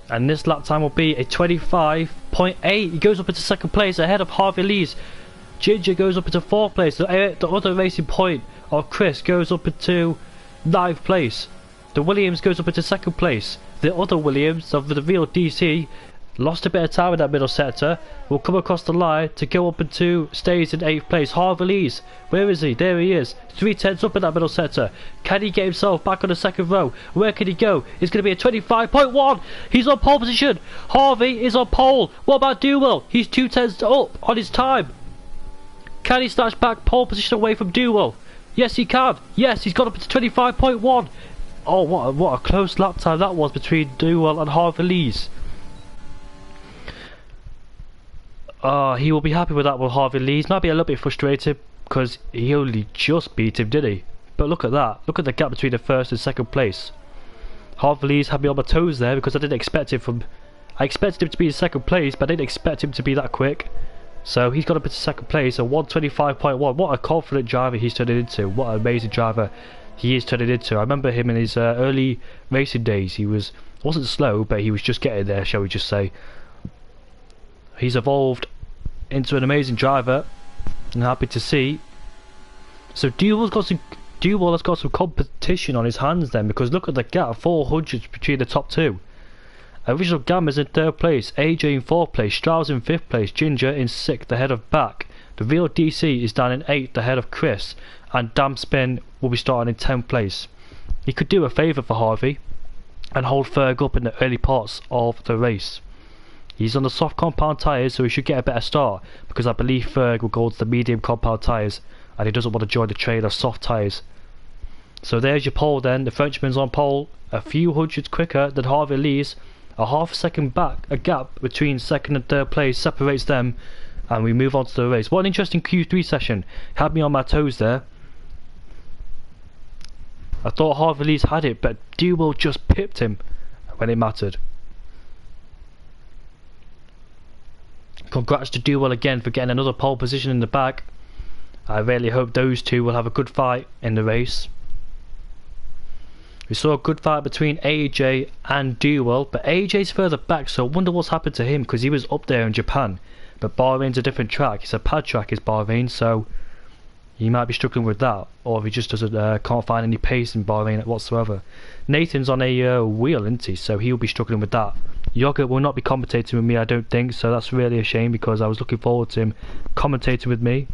And this lap time will be a 25.8. He goes up into 2nd place ahead of Harvey Lee's. Ginger goes up into 4th place. The other Racing Point of Chris goes up into 9th place. The Williams goes up into second place. The other Williams of the real DC lost a bit of time in that middle sector, will come across the line to go up into, stays in 8th place. Harvey Lees, where is he? There he is, 3/10 up in that middle sector. Can he get himself back on the second row? Where can he go? It's going to be a 25.1. He's on pole position. Harvey is on pole. What about Duell? He's 2/10 up on his time. Can he snatch back pole position away from Duell? Yes, he can. Yes, he's got up to 25.1. Oh, what a close lap time that was between Duell and Harvey Lees. He will be happy with that with Harvey Lees. Might be a little bit frustrated because he only just beat him, did he? But look at that. Look at the gap between the first and second place. Harvey Lees had me on my toes there because I didn't expect him from... I expected him to be in second place, but I didn't expect him to be that quick. So he's got up into second place, a 125.1. What a confident driver he's turning into. What an amazing driver he is turning into. I remember him in his early racing days. He wasn't slow, but he was just getting there, shall we just say. He's evolved into an amazing driver, and happy to see. So Duell has got some competition on his hands then, because look at the gap, 400 between the top two. Original Gamma's in 3rd place, AJ in 4th place, Strauss in 5th place, Ginger in 6th ahead of Back. The real DC is down in 8th ahead of Chris, and Damn Spin will be starting in 10th place. He could do a favour for Harvey and hold Ferg up in the early parts of the race. He's on the soft compound tyres, so he should get a better start, because I believe Ferg will go to the medium compound tyres and he doesn't want to join the train of soft tyres. So there's your pole then. The Frenchman's on pole, a few hundreds quicker than Harvey Lees. A half second back, a gap between 2nd and 3rd place separates them, and we move on to the race. What an interesting Q3 session. Had me on my toes there. I thought Harvey Lees had it, but Duell just pipped him when it mattered. Congrats to Duell again for getting another pole position in the bag. I really hope those two will have a good fight in the race. We saw a good fight between AJ and Duell, but AJ's further back, so I wonder what's happened to him, because he was up there in Japan. But Bahrain's a different track. It's a pad track, is Bahrain, so he might be struggling with that, or if he just doesn't can't find any pace in Bahrain whatsoever. Nathan's on a wheel, isn't he? So he'll be struggling with that. Yogurt will not be commentating with me, I don't think, so that's really a shame, because I was looking forward to him commentating with me.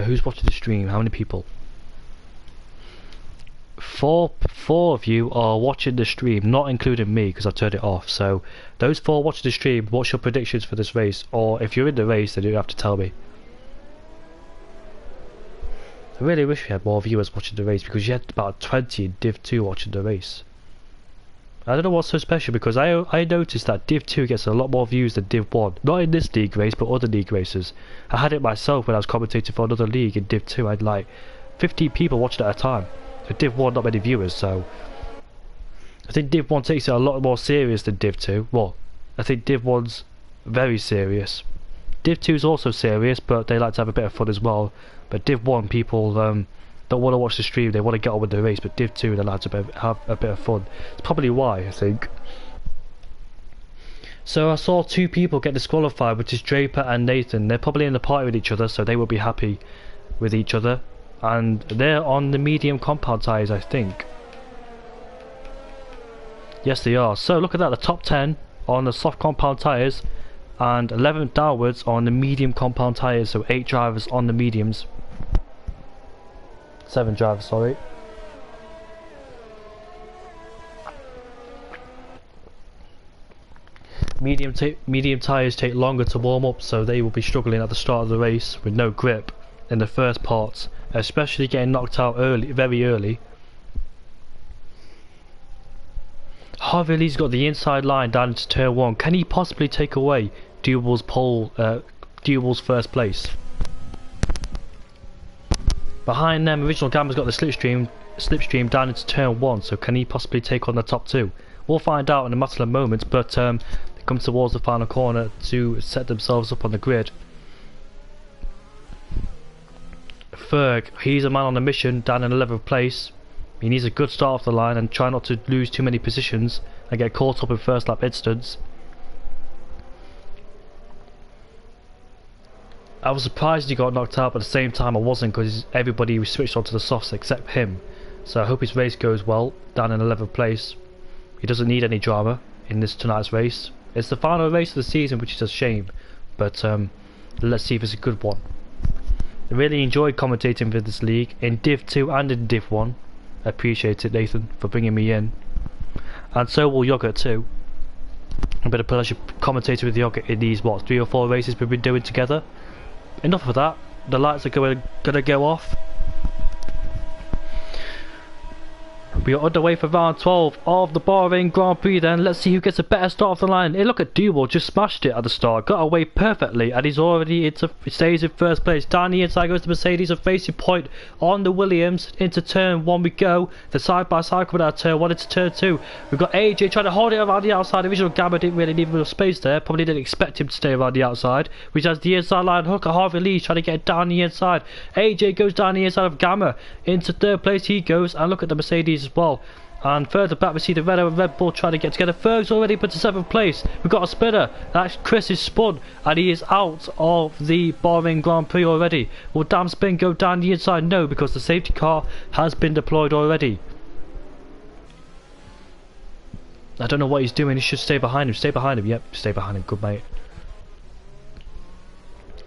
Who's watching the stream? How many people? Four of you are watching the stream, not including me because I turned it off. So those 4 watching the stream, what's your predictions for this race? Or if you're in the race, then you have to tell me. I really wish we had more viewers watching the race, because you had about 20 in Div 2 watching the race. I don't know what's so special, because I noticed that Div 2 gets a lot more views than Div 1. Not in this league race, but other league races. I had it myself when I was commentating for another league in Div 2. I had like 15 people watching at a time. So Div 1, not many viewers, so... I think Div 1 takes it a lot more serious than Div 2. Well, I think Div 1's very serious. Div 2 is also serious, but they like to have a bit of fun as well. But Div 1, people don't want to watch the stream, they want to get on with the race, but Div 2 they're allowed to have a bit of fun. It's probably why, I think. So I saw 2 people get disqualified, which is Draper and Nathan. They're probably in the party with each other, so they will be happy with each other. And they're on the medium compound tyres, I think. Yes, they are. So look at that, the top 10 on the soft compound tyres, and 11 downwards on the medium compound tyres, so 8 drivers on the mediums. 7 drivers, sorry. Medium tyres take longer to warm up, so they will be struggling at the start of the race with no grip in the first parts, especially getting knocked out early, very early. Harvey Lee's got the inside line down into turn 1. Can he possibly take away Duell's first place? Behind them, Original Gamma's got the slipstream down into turn 1, so can he possibly take on the top 2? We'll find out in a matter of moments, but they come towards the final corner to set themselves up on the grid. Ferg, he's a man on a mission down in 11th place. He needs a good start off the line and try not to lose too many positions and get caught up in first lap incidents. I was surprised he got knocked out, but at the same time I wasn't, because everybody was switched onto the softs except him. So I hope his race goes well, down in 11th place. He doesn't need any drama in this tonight's race. It's the final race of the season, which is a shame, but let's see if it's a good one. I really enjoyed commentating for this league, in Div 2 and in Div 1. I appreciate it, Nathan, for bringing me in. And so will Yogurt too. I've been a pleasure commentating with Yogurt in these, what, 3 or 4 races we've been doing together. Enough of that. The lights are gonna go off. We are underway for round 12 of the Bahrain Grand Prix then. Let's see who gets a better start off the line. Hey, look at Duval, just smashed it at the start, got away perfectly, and he's already stays in first place. Down the inside goes the Mercedes, a racing point on the Williams. Into turn 1 we go. The side by side coming out of turn 1 into turn 2. We've got AJ trying to hold it around the outside. Original Gamma didn't really leave enough space there. Probably didn't expect him to stay around the outside. Which has the inside line hook at Harvey Lee trying to get down the inside. AJ goes down the inside of Gamma. Into third place he goes, and look at the Mercedes as well. And further back we see the Renault and Red Bull trying to get together. Ferg's already put to 7th place. We've got a spinner. That's Chris is spun and he is out of the Bahrain Grand Prix already. Will Damn Spin go down the inside? No, because the safety car has been deployed already. I don't know what he's doing. He should stay behind him. Stay behind him. Yep, stay behind him. Good mate.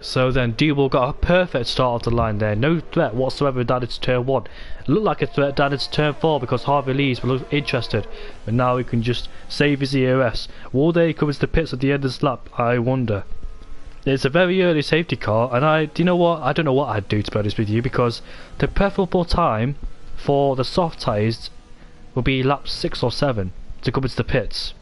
So then Duval got a perfect start off the line there. No threat whatsoever down into turn 1. It looked like a threat down into turn 4 because Harvey Lees were interested. But now he can just save his EOS. Will they come into the pits at the end of this lap? I wonder. It's a very early safety car, and do you know what? I don't know what I'd do, to be honest with you, because the preferable time for the soft tyres will be lap 6 or 7 to come into the pits.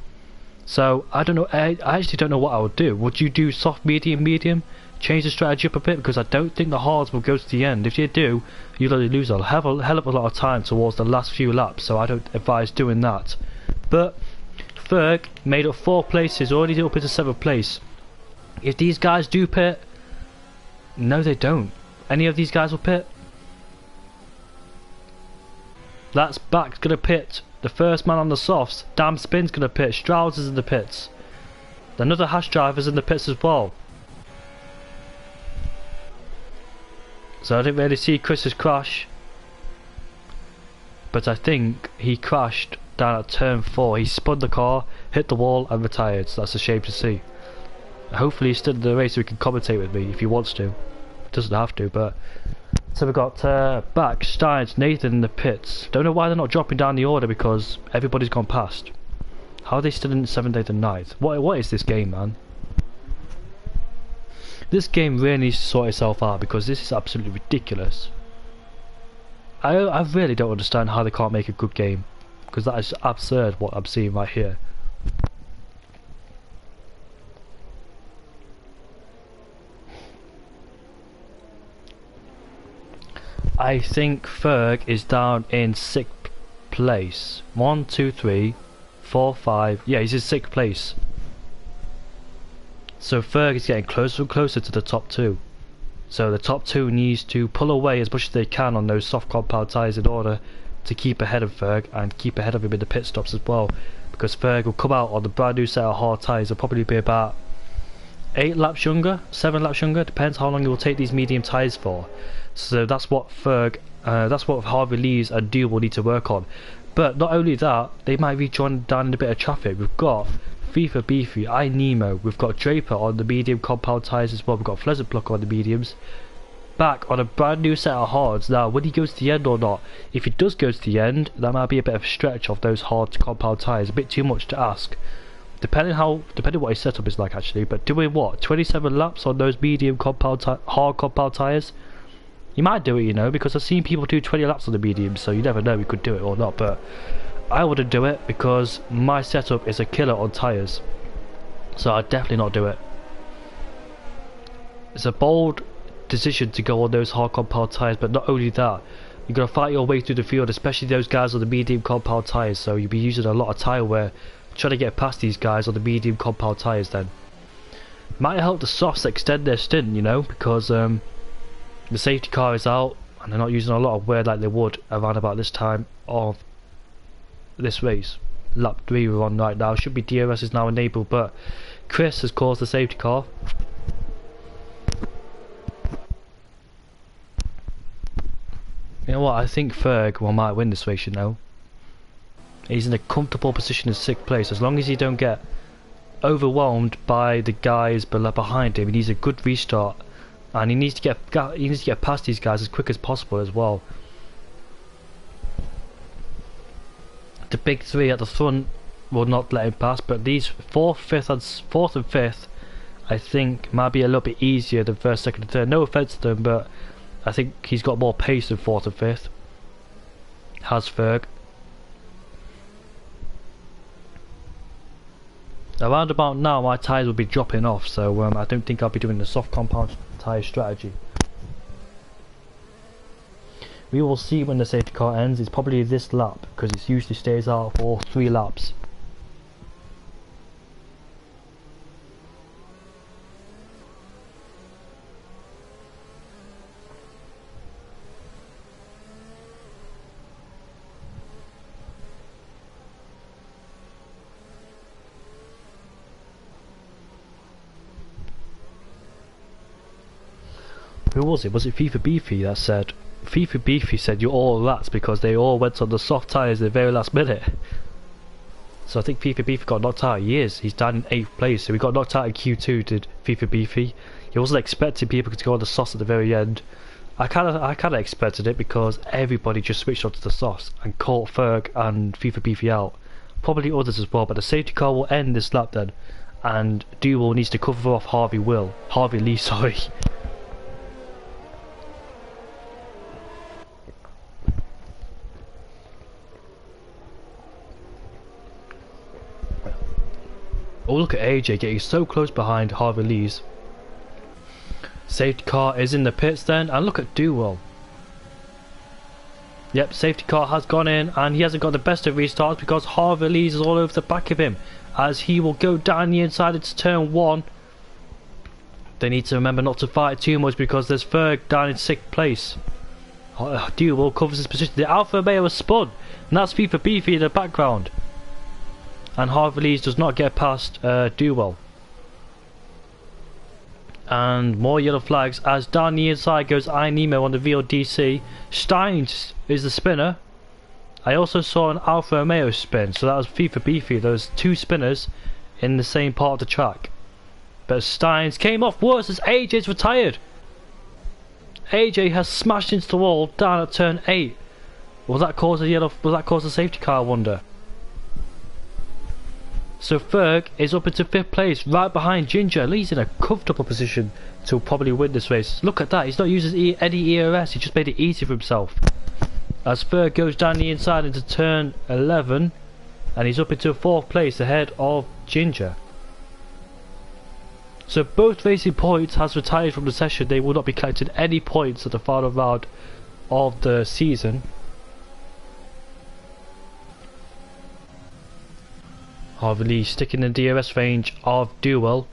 So I don't know. I actually don't know what I would do. Would you do soft, medium, medium? Change the strategy up a bit, because I don't think the hards will go to the end. If you do, you'll only lose a hell of a lot of time towards the last few laps, so I don't advise doing that. But Ferg made up 4 places, already up into 7th place. If these guys do pit, no they don't. Any of these guys will pit. That's back gonna pit. The first man on the softs. Damn Spin's gonna pit. Strauss is in the pits. Another Hash driver's in the pits as well. So I didn't really see Chris's crash, but I think he crashed down at turn 4. He spun the car, hit the wall and retired, so that's a shame to see. Hopefully he's still in the race so he can commentate with me if he wants to. Doesn't have to, but... So we've got Back, Steins, Nathan in the pits. Don't know why they're not dropping down the order, because everybody's gone past. How are they still in 7th, 8th and 9th? What is this game, man? This game really needs to sort itself out, because this is absolutely ridiculous. I really don't understand how they can't make a good game, because that is absurd what I'm seeing right here. I think Ferg is down in 6th place. 1, 2, 3, 4, 5. Yeah, he's in 6th place. So Ferg is getting closer and closer to the top 2. So the top 2 needs to pull away as much as they can on those soft compound tyres in order to keep ahead of Ferg and keep ahead of him in the pit stops as well. Because Ferg will come out on the brand new set of hard tyres. They'll probably be about 8 laps younger, 7 laps younger. Depends how long it will take these medium tyres for. So that's what that's what Harvey Lees and Deal will need to work on. But not only that, they might be joined down in a bit of traffic. We've got FIFA Beefy, I Nemo, we've got Draper on the medium compound tyres as well, we've got Pleasant Pluck on the mediums. Back on a brand new set of hards. Now, will he go to the end or not? If he does go to the end, that might be a bit of a stretch of those hard compound tyres, a bit too much to ask. Depending what his setup is like actually, but doing what, 27 laps on those medium compound hard compound tyres? You might do it, you know, because I've seen people do 20 laps on the mediums, so you never know, you could do it or not, but I wouldn't do it because my setup is a killer on tyres, so I'd definitely not do it. It's a bold decision to go on those hard compound tyres, but not only that, you're going to fight your way through the field, especially those guys on the medium compound tyres, so you'll be using a lot of tyre wear trying to get past these guys on the medium compound tyres then. Might help the softs extend their stint, you know, because the safety car is out and they're not using a lot of wear like they would around about this time of this race. Lap 3 we're on right now. Should be DRS is now enabled, but Chris has caused the safety car. You know what, I think Ferg might win this race, you know. He's in a comfortable position in 6th place. As long as he don't get overwhelmed by the guys behind him, he needs a good restart. And he needs to get past these guys as quick as possible as well. The big 3 at the front will not let him pass, but these 4th, 5th and 5th I think might be a little bit easier than 1st, 2nd and 3rd. No offense to them, but I think he's got more pace than 4th and 5th. Has Ferg. Around about now my tyres will be dropping off, so I don't think I'll be doing the soft compound tyre strategy. We will see when the safety car ends. It's probably this lap, because it usually stays out for 3 laps. Who was it? Was it FIFA Beefy that said? FIFA Beefy said you're all rats because they all went on the soft tyres at the very last minute. So I think FIFA Beefy got knocked out. He is. He's down in 8th place. So we got knocked out in Q2. Did FIFA Beefy? He wasn't expecting people to go on the sauce at the very end. I kind of expected it because everybody just switched onto the sauce and caught Ferg and FIFA Beefy out. Probably others as well. But the safety car will end this lap then, and Duel needs to cover off Harvey Lee. Sorry. Oh, look at AJ getting so close behind Harvey Lee's. Safety car is in the pits then, and look at Duel. Yep, safety car has gone in, and he hasn't got the best of restarts because Harvey Lee's is all over the back of him as he will go down the inside into turn 1. They need to remember not to fight too much because there's Ferg down in 6th place. Duel covers his position. The Alfa Romeo has spun, and that's FIFA Beefy in the background. And Harvey Lees does not get past Duel. And more yellow flags as down the inside goes iNemo on the VLDC. Steins is the spinner. I also saw an Alfa Romeo spin, so that was FIFA Beefy. Those 2 spinners in the same part of the track. But Steins came off worse as AJ's retired. AJ has smashed into the wall down at turn 8. Will that cause a safety car, I wonder? So Ferg is up into 5th place, right behind Ginger. He's in a comfortable position to probably win this race. Look at that, he's not using any ERS, he just made it easy for himself. As Ferg goes down the inside into turn 11, and he's up into 4th place ahead of Ginger. So both Racing Points has retired from the session. They will not be collecting any points at the final round of the season. Harvey Lee sticking in the DRS range of Duel.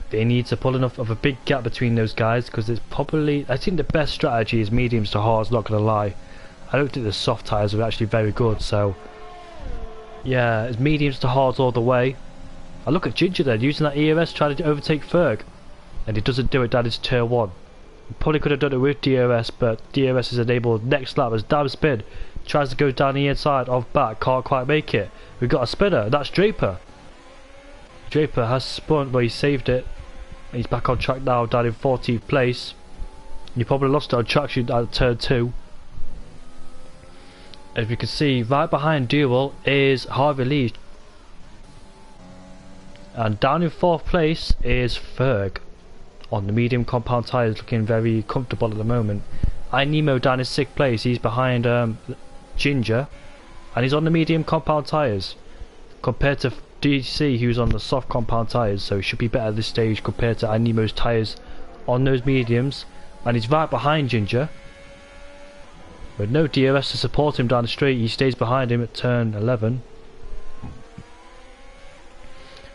They need to pull enough of a big gap between those guys because it's probably, I think the best strategy is mediums to hards, not going to lie. I don't think the soft tyres are actually very good, so yeah, it's mediums to hards all the way. I look at Ginger there using that ERS trying to overtake Ferg, and he doesn't do it down into turn 1. He probably could have done it with DRS, but DRS is enabled next lap as Dam Spin tries to go down the inside of back, can't quite make it. We've got a spinner, that's Draper. Draper has spun, but he saved it. He's back on track now, down in 14th place. You probably lost it on traction at turn 2. As you can see, right behind Duel is Harvey Lee. And down in 4th place is Ferg. On the medium compound tyres, looking very comfortable at the moment. iNemo down in 6th place, he's behind Ginger. And he's on the medium compound tyres. Compared to DC, who's on the soft compound tyres, so he should be better at this stage compared to iNemo's tyres on those mediums, and he's right behind Ginger. With no DRS to support him down the straight, he stays behind him at turn 11.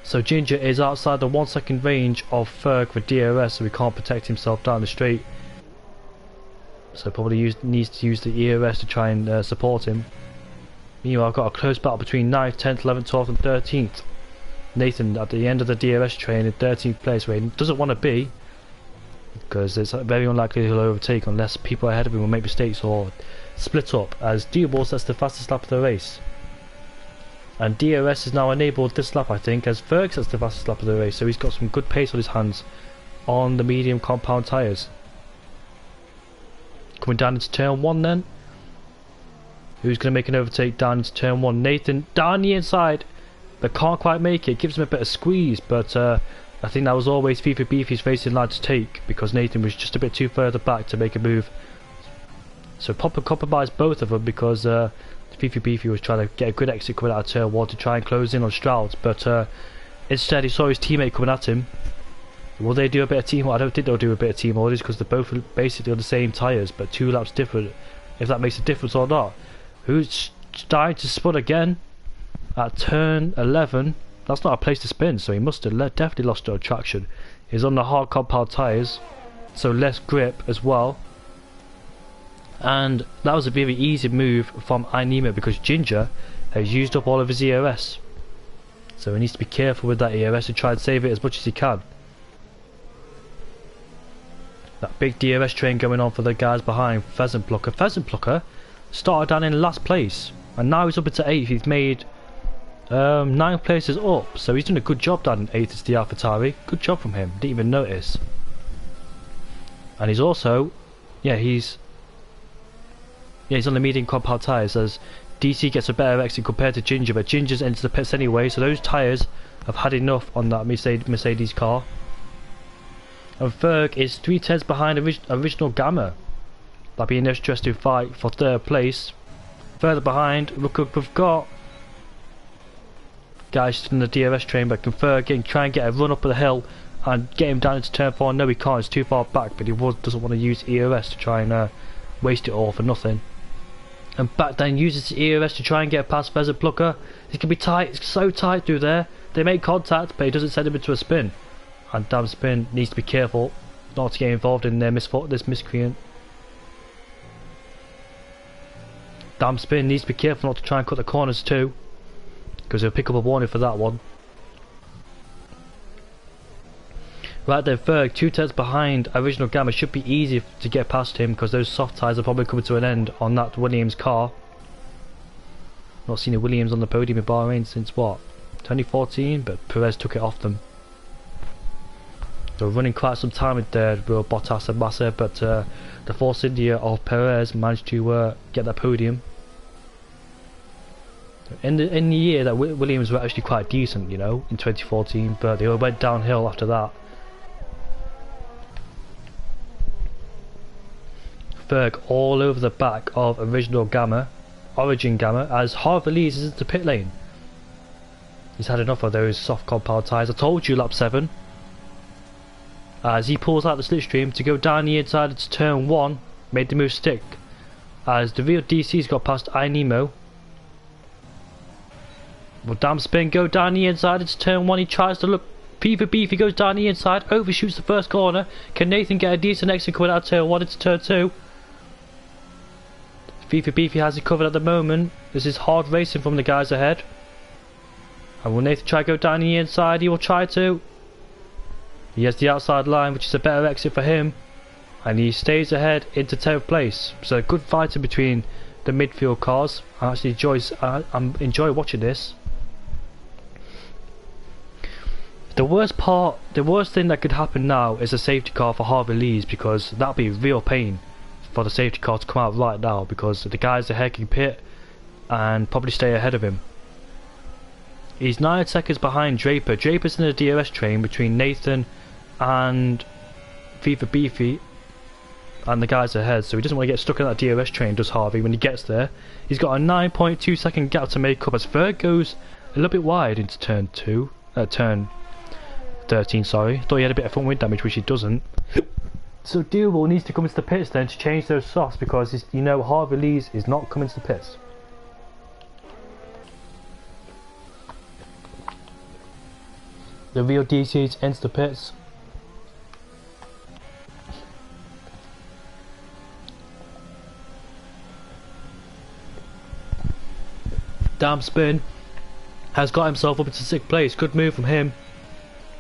So Ginger is outside the 1 second range of Ferg for DRS, so he can't protect himself down the straight. So probably needs to use the ERS to try and support him. Meanwhile, I've got a close battle between 9th, 10th, 11th, 12th and 13th. Nathan at the end of the DRS train in 13th place, where he doesn't want to be, because it's very unlikely he'll overtake unless people ahead of him will make mistakes or split up, as D-Ball sets the fastest lap of the race. And DRS is now enabled this lap, I think, as Ferg sets the fastest lap of the race, so he's got some good pace on his hands on the medium compound tyres. Coming down into turn 1 then. Who's going to make an overtake down into turn 1? Nathan down the inside, but can't quite make it. Gives him a bit of squeeze, but I think that was always FIFA Beefy's racing line to take, because Nathan was just a bit too further back to make a move. So Popper compromised both of them, because FIFA Beefy was trying to get a good exit coming out of turn 1 to try and close in on Stroud, but instead he saw his teammate coming at him. Will they do a bit of team? I don't think they'll do a bit of team orders, because they're both basically on the same tyres, but 2 laps different, if that makes a difference or not. Who's starting to spin again at turn 11? That's not a place to spin, so he must have definitely lost on traction. He's on the hard compound tyres, so less grip as well. And that was a very easy move from Inema, because Ginger has used up all of his ERS. So he needs to be careful with that ERS and try and save it as much as he can. That big DRS train going on for the guys behind Pheasant Plucker. Pheasant Plucker started down in last place, and now he's up into 8th. He's made 9 places up, so he's done a good job down in 8th as the AlphaTauri. Good job from him, didn't even notice. And he's also, he's on the medium compound tyres, as DC gets a better exit compared to Ginger, but Ginger's into the pits anyway, so those tyres have had enough on that Mercedes car. And Ferg is 3/10 behind original Gamma. That'll be an interesting fight for 3rd place. Further behind, look, we've got guys in the DRS train, but can Ferg try and get a run up the hill and get him down into turn 4? No, he can't, it's too far back, but he doesn't want to use ERS to try and waste it all for nothing. And back then uses the ERS to try and get past Pheasant Plucker. He can be tight, it's so tight through there. They make contact, but he doesn't send him into a spin. And Damn Spin needs to be careful not to get involved in this miscreant. Damn Spin needs to be careful not to try and cut the corners too, because he'll pick up a warning for that one. Right then, Ferg 2/10 behind original Gamma. Should be easy to get past him, because those soft tyres are probably coming to an end on that Williams car. Not seen a Williams on the podium in Bahrain since what, 2014, but Perez took it off them. They were running quite some time with Bottas and Massa, but the Force India of Perez managed to get that podium. In the year that Williams were actually quite decent, you know, in 2014, but they all went downhill after that. Ferg all over the back of original Gamma, Origin Gamma, as Harvey leads into the pit lane. He's had enough of those soft compound tyres. I told you, lap 7. As he pulls out the slipstream to go down the inside into turn 1, made the move stick. As the real DC's got past Inemo. Well, Damn Spin go down the inside into turn 1. He tries to look FIFA Beefy, goes down the inside, overshoots the first corner. Can Nathan get a decent exit coming out of turn 1 into turn 2? FIFA Beefy has it covered at the moment. This is hard racing from the guys ahead. And will Nathan try to go down the inside? He will try to. He has the outside line, which is a better exit for him. And he stays ahead into 10th place. So a good fighting between the midfield cars. I actually enjoy watching this. The worst thing that could happen now is a safety car for Harvey Lees, because that'll be real pain for the safety car to come out right now, because the guys ahead can pit and probably stay ahead of him. He's 9 seconds behind Draper. Draper's in the DRS train between Nathan and FIFA Beefy and the guys ahead, so he doesn't want to get stuck in that DRS train, does Harvey, when he gets there. He's got a 9.2 second gap to make up as Ferg goes a little bit wide into turn 13, sorry. Thought he had a bit of front wing damage, which he doesn't. So Duel needs to come into the pits then to change those softs, because you know Harvey Lees is not coming to the pits. The real DC's into the pits. Damn spin has got himself up into 6th place. Good move from him.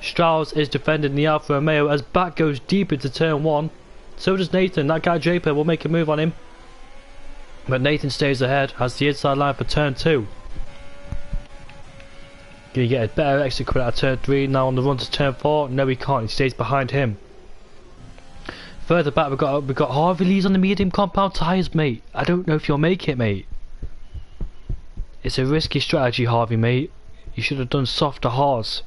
Strauss is defending the Alfa Romeo as back goes deep into turn 1. So does Nathan. That guy Draper will make a move on him. But Nathan stays ahead, has the inside line for turn 2. Can he get a better exit coming out of turn 3? Now on the run to turn 4. No, he can't. He stays behind him. Further back we've got Harvey Lees on the medium compound tyres, mate. I don't know if you'll make it, mate. It's a risky strategy, Harvey, mate. You should have done softer hards.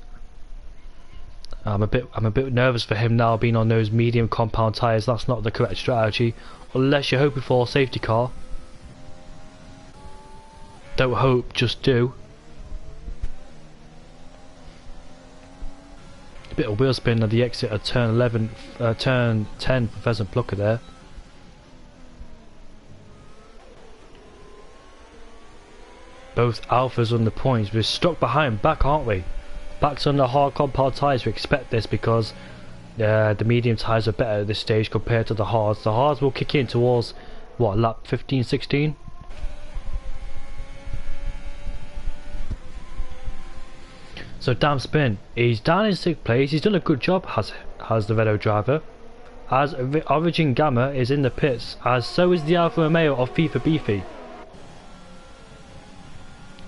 I'm a bit nervous for him now, being on those medium compound tyres. That's not the correct strategy, unless you're hoping for a safety car. Don't hope, just do. A bit of wheel spin at the exit at turn 10 for Pheasant Plucker there. Both Alphas on the points. We're stuck behind back, aren't we? Back's on the hard compound tyres. We expect this because the medium tyres are better at this stage compared to the hards. The hards will kick in towards what, lap 15, 16? So damn spin. He's down in 6th place. He's done a good job, has the Renault driver. As Origin Gamma is in the pits, as so is the Alfa Romeo of FIFA Beefy.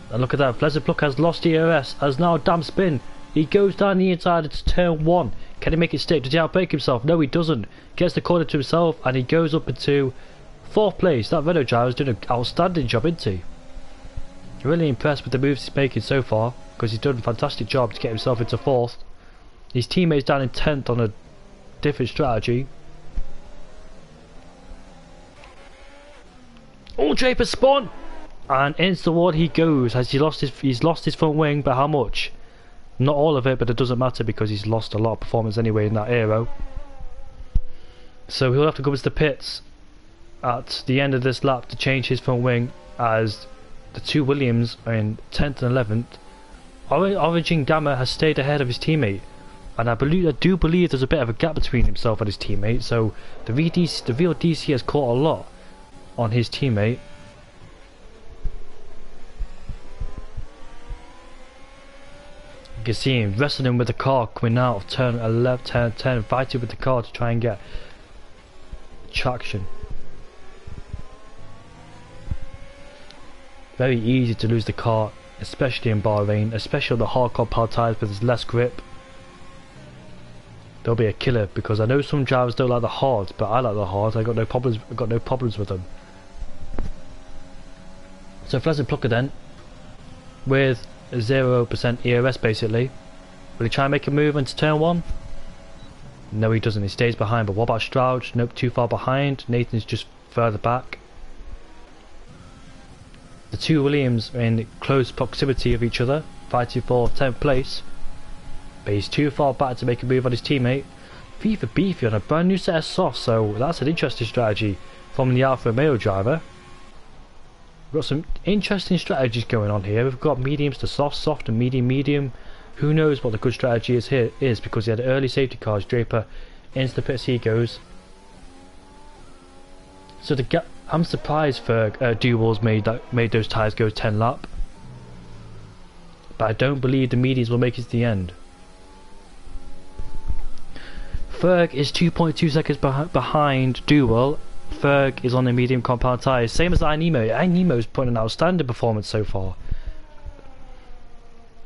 And look at that, Pleasant Pluck has lost ERS, as now damn spin. He goes down the inside into turn 1. Can he make it stick? Does he outbrake himself? No, he doesn't. Gets the corner to himself and he goes up into 4th place. That Renault driver is doing an outstanding job, isn't he? Really impressed with the moves he's making so far, because he's done a fantastic job to get himself into 4th. His teammates down in 10th on a different strategy. Oh, Draper spawn! And into the wall he goes. He's lost his front wing, but how much? Not all of it, but it doesn't matter because he's lost a lot of performance anyway in that aero. So he'll have to go into the pits at the end of this lap to change his front wing, as the two Williams are in 10th and 11th. Origin Gamma has stayed ahead of his teammate, and I do believe there's a bit of a gap between himself and his teammate, so the real DC has caught a lot on his teammate. You can see him wrestling with the car coming out of turn 11, turn 10, fighting with the car to try and get traction. Very easy to lose the car, especially in Bahrain, especially on the hard compound tyres where there's less grip. They'll be a killer, because I know some drivers don't like the hards, but I like the hards. I got no problems with them. So Pleasant Plucker then, with 0% ERS basically. Will he try and make a move into turn 1? No, he doesn't. He stays behind. But what about Stroud? Nope, too far behind. Nathan's just further back. The two Williams are in close proximity of each other, fighting for 10th place. But he's too far back to make a move on his teammate. FIFA Beefy on a brand new set of softs, so that's an interesting strategy from the Alfa Romeo driver. We've got some interesting strategies going on here. We've got mediums to soft, soft and medium, medium. Who knows what the good strategy is because he had early safety cars. Draper into the pits he goes. So I'm surprised Duwalls made those tyres go 10 lap. But I don't believe the mediums will make it to the end. Ferg is 2.2 seconds behind Duwall. Ferg is on the medium compound tyres, same as iNemo. iNemo's put an outstanding performance so far.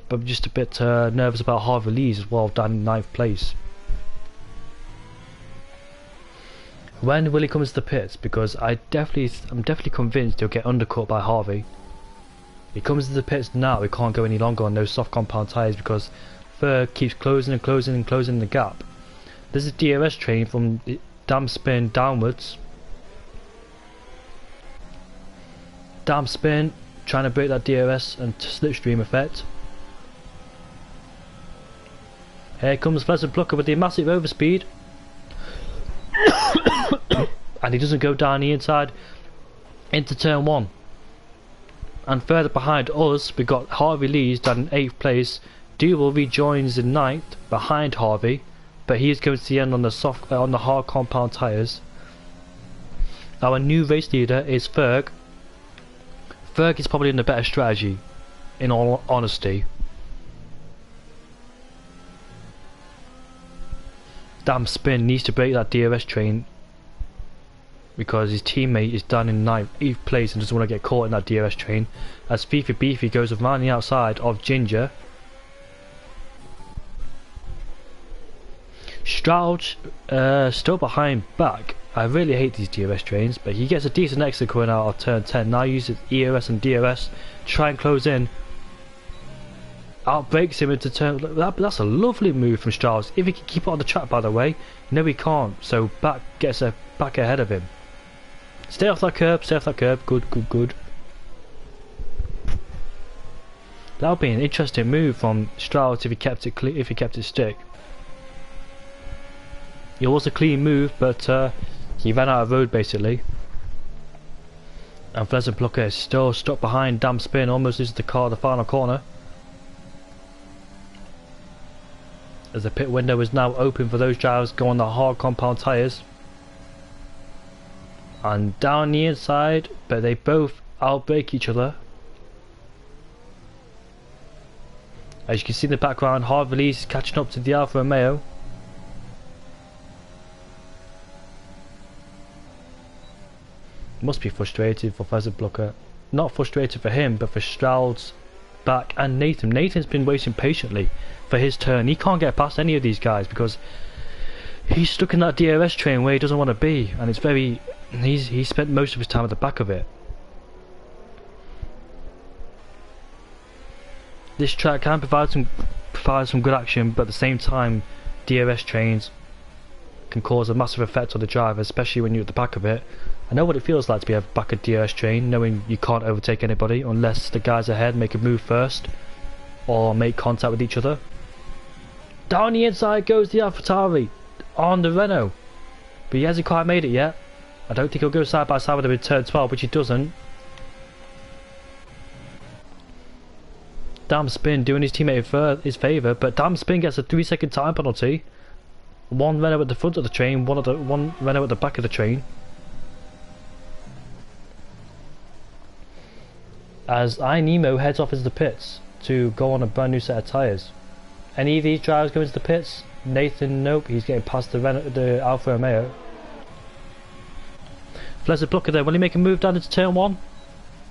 But I'm just a bit nervous about Harvey Lees as well, down in 9th place. When will he come to the pits? Because I'm definitely convinced he'll get undercut by Harvey. He comes to the pits now, he can't go any longer on those soft compound tyres because Ferg keeps closing and closing and closing the gap. This is DRS train from damn spin downwards. Damn spin, trying to break that DRS and slipstream effect. Here comes Pleasant Plucker with the massive overspeed. And he doesn't go down the inside into turn 1. And further behind us, we got Harvey Lee's down in 8th place. Duval rejoins in 9th behind Harvey, but he is going to the end on the hard compound tyres. Our new race leader is Ferg. Ferg is probably in the better strategy, in all honesty. Damn Spin needs to break that DRS train because his teammate is down in 8th place and doesn't want to get caught in that DRS train, as Fifi Beefy goes around the outside of Ginger. Stroud still behind back. I really hate these DRS trains, but he gets a decent exit coming out of turn 10. Now uses ERS and DRS to try and close in. Outbreaks him into turn. That's a lovely move from Strauss. If he can keep it on the track, by the way. No, he can't. So back gets back ahead of him. Stay off that curb. Stay off that curb. Good, good, good. That would be an interesting move from Strauss if he kept it clean. If he kept it stick. It was a clean move, but he ran out of road basically. And Pleasant Plucker is still stuck behind Damn Spin. Almost loses the car at the final corner. As the pit window is now open for those drivers go on the hard compound tyres. And down the inside, but they both outbrake each other. As you can see in the background, Harvey Lee is catching up to the Alfa Romeo. Must be frustrated for Pheasant Plucker. Not frustrated for him, but for Stroud's back and Nathan. Nathan's been waiting patiently for his turn. He can't get past any of these guys because he's stuck in that DRS train where he doesn't want to be, and it's very. He spent most of his time at the back of it. This track can provide some good action, but at the same time, DRS trains can cause a massive effect on the driver, especially when you're at the back of it. I know what it feels like to be at the back of DRS train, knowing you can't overtake anybody unless the guys ahead make a move first or make contact with each other. Down the inside goes the AlphaTauri on the Renault, but he hasn't quite made it yet. I don't think he'll go side by side with him in turn 12, which he doesn't. Damn Spin doing his teammate his favour, but Damn Spin gets a 3-second time penalty. One Renault at the front of the train, one Renault at the back of the train. As iNemo heads off into the pits to go on a brand new set of tyres. Any of these drivers go into the pits? Nathan, nope, he's getting past the Alfa Romeo. Pleasant Plucker there, will he make a move down into turn 1?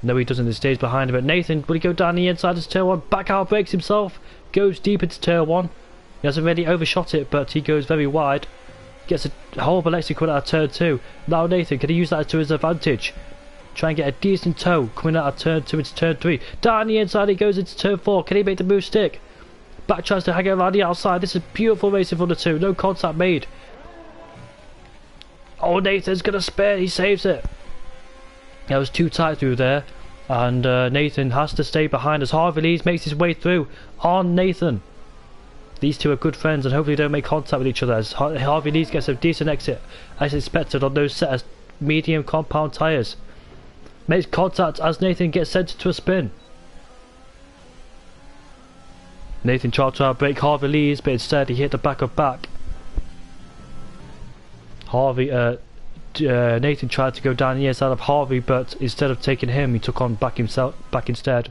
No, he doesn't, he stays behind him. But Nathan, will he go down the inside into turn 1? Back out breaks himself, goes deep into turn 1. He hasn't really overshot it, but he goes very wide. Gets a horrible exit coming out of turn 2. Now Nathan, can he use that to his advantage? Try and get a decent toe coming out of turn 2 into turn 3. Down the inside he goes into turn 4. Can he make the move stick? Back tries to hang it around the outside. This is beautiful racing from the two. No contact made. Oh, Nathan's going to spare. He saves it. That was too tight through there. And Nathan has to stay behind as Harvey Lees makes his way through on Nathan. These two are good friends and hopefully don't make contact with each other as Harvey Lees gets a decent exit as expected on those set of medium compound tyres. Makes contact as Nathan gets sent to a spin. Nathan tried to outbrake Harvey Lees, but instead he hit the back of back. Nathan tried to go down the inside of Harvey, but instead of taking him, he took on back instead.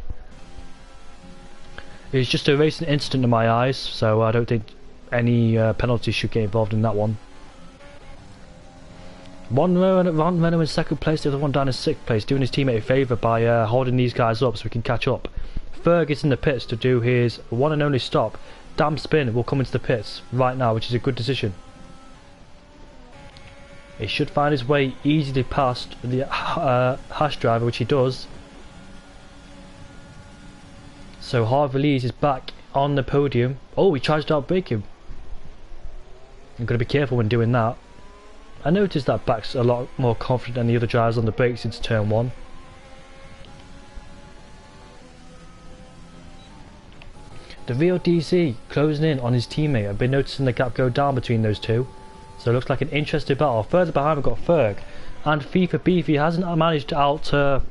It's just a racing incident in my eyes, so I don't think any penalties should get involved in that one. One Renault in second place, the other one down in 6th place, doing his teammate a favour by holding these guys up so we can catch up. Ferg is in the pits to do his one and only stop. Damn Spin will come into the pits right now, which is a good decision. He should find his way easily past the Haas driver, which he does. So Harvey Lees is back on the podium. Oh, he tries to outbrake him. I'm going to be careful when doing that. I noticed that back's a lot more confident than the other drivers on the brakes into turn 1. The real DC closing in on his teammate. I've been noticing the gap go down between those two. So it looks like an interesting battle. Further behind we've got Ferg. And FIFA Beefy hasn't managed to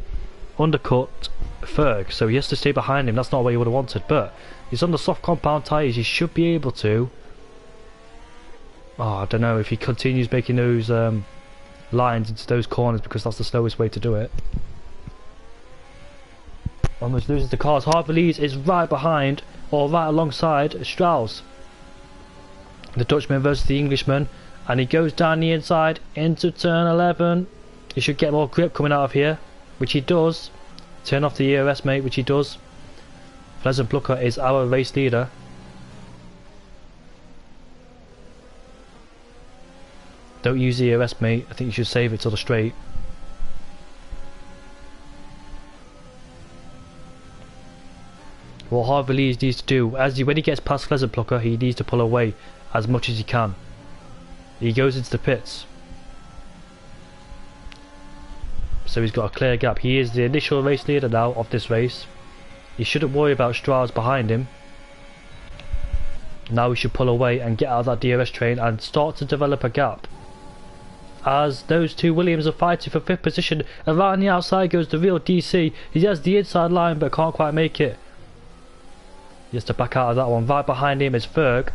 undercut Ferg, so he has to stay behind him. That's not what he would have wanted, but he's on the soft compound tyres. He should be able to. Oh, I don't know if he continues making those lines into those corners, because that's the slowest way to do it. Almost loses the cars. Harvey is right behind, or right alongside Strauss. The Dutchman versus the Englishman, and he goes down the inside into turn 11. He should get more grip coming out of here, which he does. Turn off the ERS, mate, which he does. Pleasant Plucker is our race leader. Don't use the ERS, mate. I think you should save it till the straight. What Harvey Lees needs to do, when he gets past Pleasant Plucker, he needs to pull away as much as he can. He goes into the pits, so he's got a clear gap. He is the initial race leader now of this race. He shouldn't worry about Strauss behind him. Now he should pull away and get out of that DRS train and start to develop a gap, as those two Williams are fighting for 5th position. Around the outside goes the real DC. He has the inside line but can't quite make it. He has to back out of that one. Right behind him is Ferg.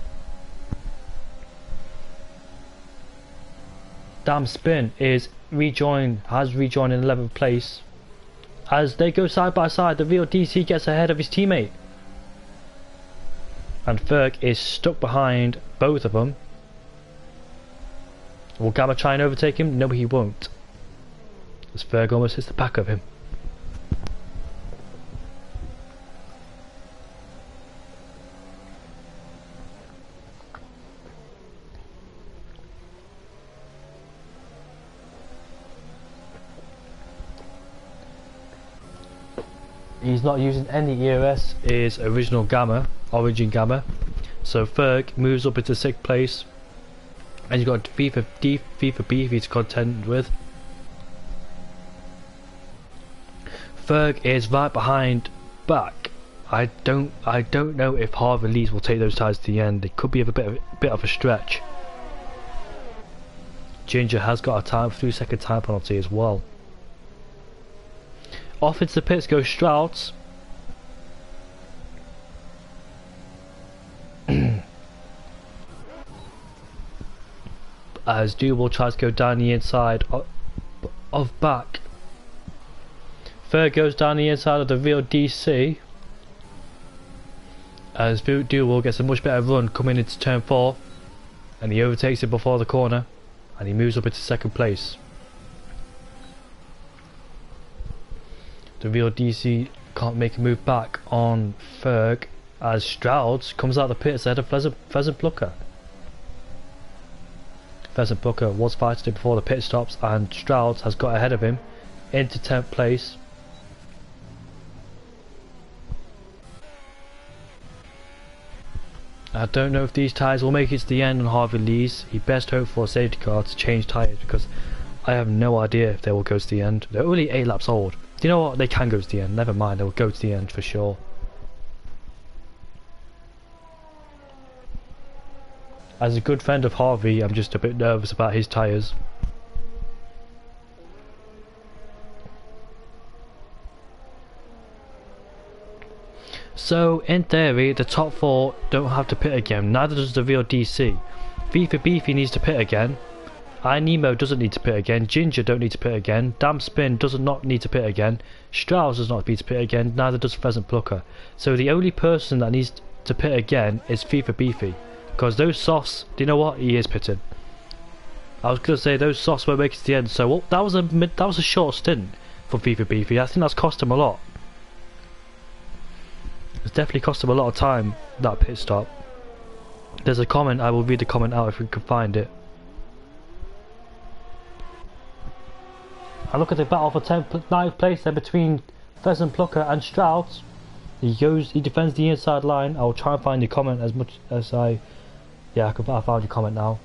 Damn Spin has rejoined in 11th place. As they go side by side, the real DC gets ahead of his teammate. And Ferg is stuck behind both of them. Will Gamma try and overtake him? No, he won't. As Ferg almost hits the back of him. He's not using any ERS, his original Origin Gamma. So Ferg moves up into 6th place. And you've got FIFA Beefy to contend with. Ferg is right behind back. I don't know if Harvey Lees will take those tyres to the end. It could be a bit of a stretch. Ginger has got a 3-second time penalty as well. Off into the pits goes Strauss. As Duval tries to go down the inside of back. Ferg goes down the inside of the real DC. As Duval gets a much better run coming into turn 4. And he overtakes it before the corner. And he moves up into 2nd place. The real DC can't make a move back on Ferg, as Strauss comes out of the pits ahead of Pheasant Plucker. Pheasant Plucker was fighting before the pit stops, and Strauss has got ahead of him into 10th place. I don't know if these tyres will make it to the end on Harvey Lees. He best hope for a safety car to change tyres, because I have no idea if they will go to the end. They're only 8 laps old. You know what? They can go to the end. Never mind, they will go to the end for sure. As a good friend of Harvey, I'm just a bit nervous about his tyres. So, in theory, the top 4 don't have to pit again. Neither does the real DC. FIFA Beefy needs to pit again. Nemo doesn't need to pit again. Ginger don't need to pit again. Damn Spin does not need to pit again. Strauss does not need to pit again. Neither does Pheasant Plucker. So the only person that needs to pit again is FIFA Beefy. Because those softs, do you know what? He is pitting. I was going to say those softs won't make it to the end. So that was a short stint for FIFA Beefy. I think that's cost him a lot. It's definitely cost him a lot of time, that pit stop. There's a comment. I will read the comment out if we can find it. And look at the battle for 9th place there between Pheasant Plucker and Strauss. He defends the inside line. I'll try and find your comment as much as I found your comment now.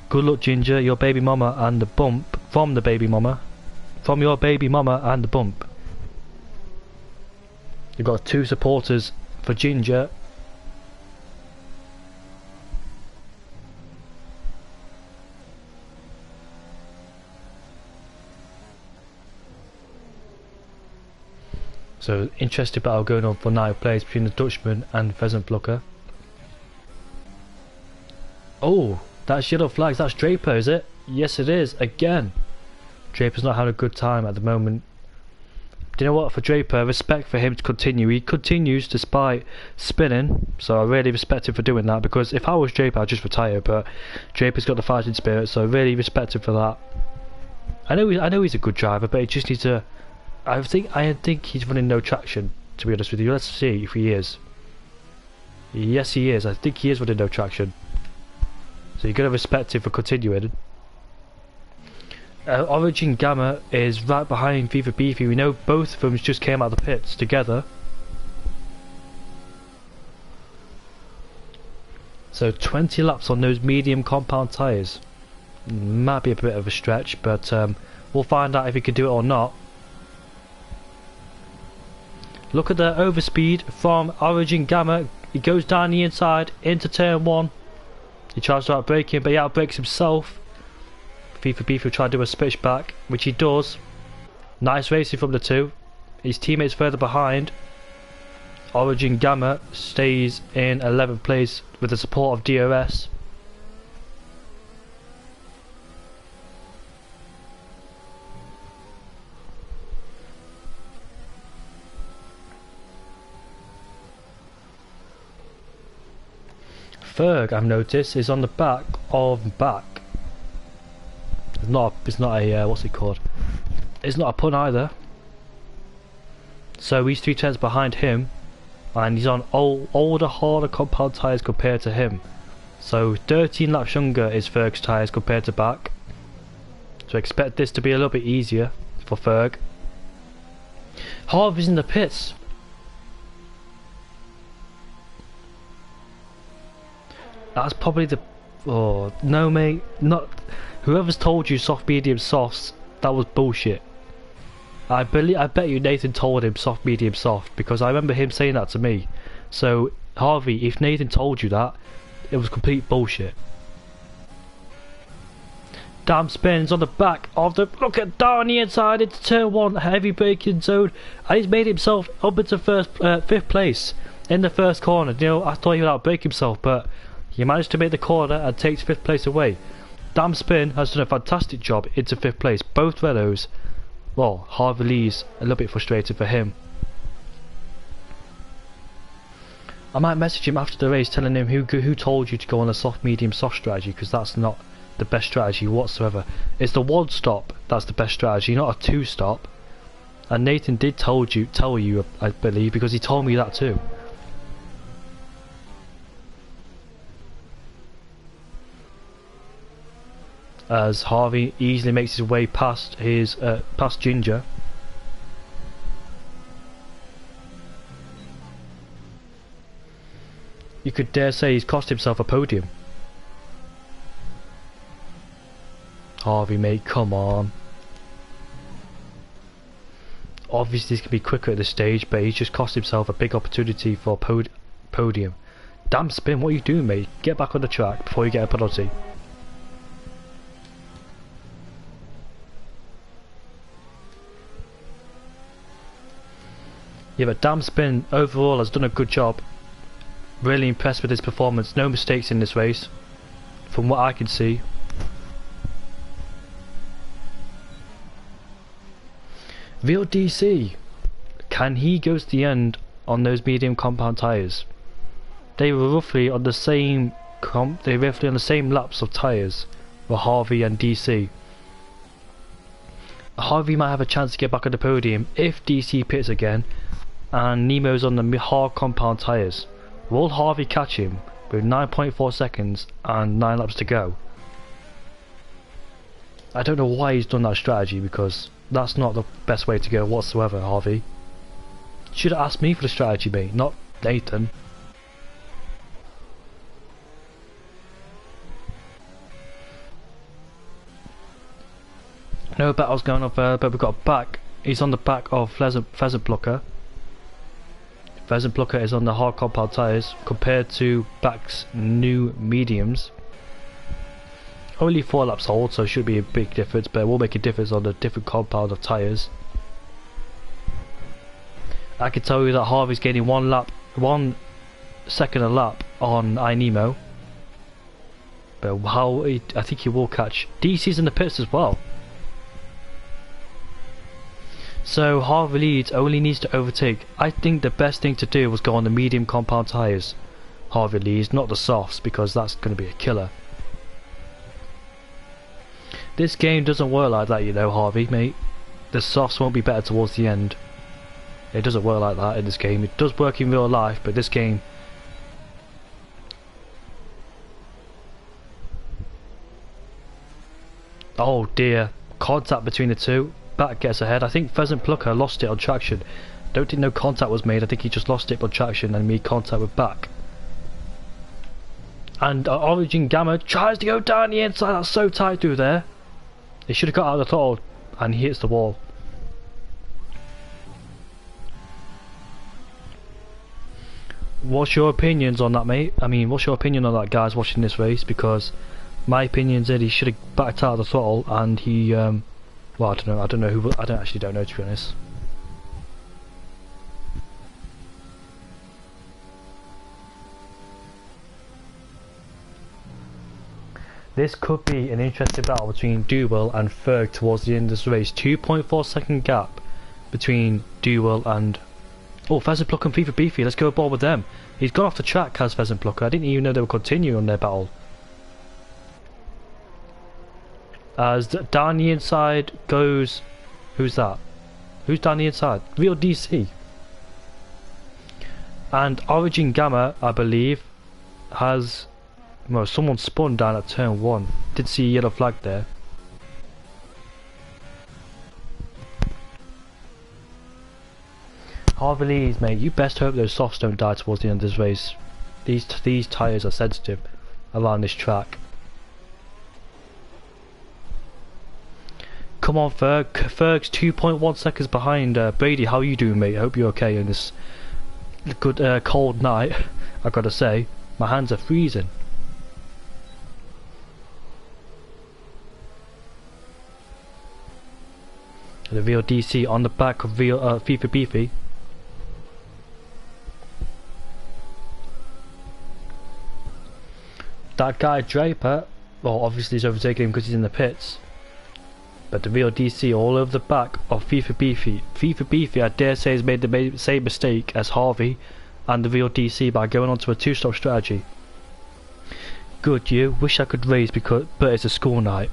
Good luck, Ginger, your baby mama and the bump from your baby mama and the bump. You've got 2 supporters for Ginger. So interesting battle going on for 9th place between the Dutchman and Pheasant Plucker. Oh, that's yellow flags, that's Draper, is it? Yes it is, again. Draper's not having a good time at the moment. Do you know what, for Draper, respect for him to continue. He continues despite spinning, so I really respect him for doing that, because if I was Draper I'd just retire, but Draper's got the fighting spirit, so I really respect him for that. I know he's a good driver, but he just needs to... I think he's running no traction, to be honest with you. Let's see if he is. Yes he is, I think he is running no traction. So you're going to respect him for continuing. Origin Gamma is right behind Viva Beefy. We know both of them just came out of the pits together. So 20 laps on those medium compound tyres. Might be a bit of a stretch, but we'll find out if he can do it or not. Look at the overspeed from Origin Gamma. He goes down the inside into turn 1. He tries to outbrake him, but he outbrakes himself. FIFA Beef will try to do a switch back, which he does. Nice racing from the two. His teammates further behind. Origin Gamma stays in 11th place with the support of DRS. Ferg, I've noticed, is on the back of back. It's not a what's it called? It's not a pun either. So he's 3 tenths behind him, and he's on older, harder compound tyres compared to him. So 13 laps younger is Ferg's tyres compared to back. So expect this to be a little bit easier for Ferg. Harvey's in the pits. That's probably the... Oh, no mate, not... Whoever's told you soft, medium, softs, that was bullshit. I bet you Nathan told him soft, medium, soft, because I remember him saying that to me. So, Harvey, if Nathan told you that, it was complete bullshit. Damn spins on the back of the... Look at down the inside into turn 1, heavy braking zone, and he's made himself up into 5th place in the first corner. You know, I thought he would outbrake himself, but he managed to make the corner and takes 5th place away. Damn Spin has done a fantastic job into 5th place. Both Renaults. Well, Harvey Lee's a little bit frustrated for him. I might message him after the race telling him who told you to go on a soft, medium, soft strategy, because that's not the best strategy whatsoever. It's the 1 stop that's the best strategy, not a 2 stop. And Nathan did tell you, I believe, because he told me that too. As Harvey easily makes his way past his past Ginger. You could dare say he's cost himself a podium. Harvey, mate, come on. Obviously he's going to be quicker at this stage, but he's just cost himself a big opportunity for a podium. Damn Spin, what are you doing, mate? Get back on the track before you get a penalty. Yeah, but Damn Spin overall has done a good job. Really impressed with his performance. No mistakes in this race, from what I can see. Real DC, can he go to the end on those medium compound tyres? They were roughly on the same laps of tyres with Harvey and DC. Harvey might have a chance to get back on the podium if DC pits again and Nemo's on the hard compound tyres. Will Harvey catch him with 9.4 seconds and 9 laps to go? I don't know why he's done that strategy, because that's not the best way to go whatsoever, Harvey. Should have asked me for the strategy, mate, not Nathan. No battles going on there, but we've got back. He's on the back of Pheasant Plucker. Pheasant Plucker is on the hard compound tyres compared to back's new mediums. Only 4 laps old, so it should be a big difference, but it will make a difference on the different compound of tyres. I can tell you that Harvey's gaining 1 second a lap on iNemo. But I think he will catch. DC's in the pits as well. So Harvey leads, only needs to overtake. I think the best thing to do was go on the medium compound tyres. Harvey leads, not the softs, because that's going to be a killer. This game doesn't work like that, you know, Harvey, mate. The softs won't be better towards the end. It doesn't work like that in this game. It does work in real life, but this game... Oh dear, contact between the two. Back gets ahead. I think Pheasant Plucker lost it on traction. Don't think no contact was made. I think he just lost it on traction and made contact with back. And Origin Gamma tries to go down the inside. That's so tight through there. He should have got out of the throttle and he hits the wall. What's your opinions on that, mate? I mean, what's your opinion on that, guys, watching this race? Because my opinion is that he should have backed out of the throttle and he well, I don't know. I don't know to be honest. This could be an interesting battle between Duel and Ferg towards the end of this race. 2.4 second gap between Duel and... Oh, Pheasant Plucker and FIFA Beefy. Let's go aboard with them. He's gone off the track, has Pheasant Plucker. I didn't even know they were continuing on their battle. As down the inside goes... Who's that? Who's down the inside? Real DC. And Origin Gamma, I believe, has... Well, someone spun down at turn 1. Did see a yellow flag there. Harvey Lees, mate, you best hope those softs don't die towards the end of this race. These tyres are sensitive around this track. Come on, Ferg. Ferg's 2.1 seconds behind. Brady, how are you doing, mate? I hope you're okay in this good cold night. I gotta say, my hands are freezing. The real DC on the back of real FIFA Beefy. That guy Draper, well, obviously he's overtaking him because he's in the pits. But the real DC all over the back of FIFA Beefy. FIFA Beefy, I dare say, has made the same mistake as Harvey and the real DC by going onto a two-stop strategy. Good, you. Wish I could race but it's a school night.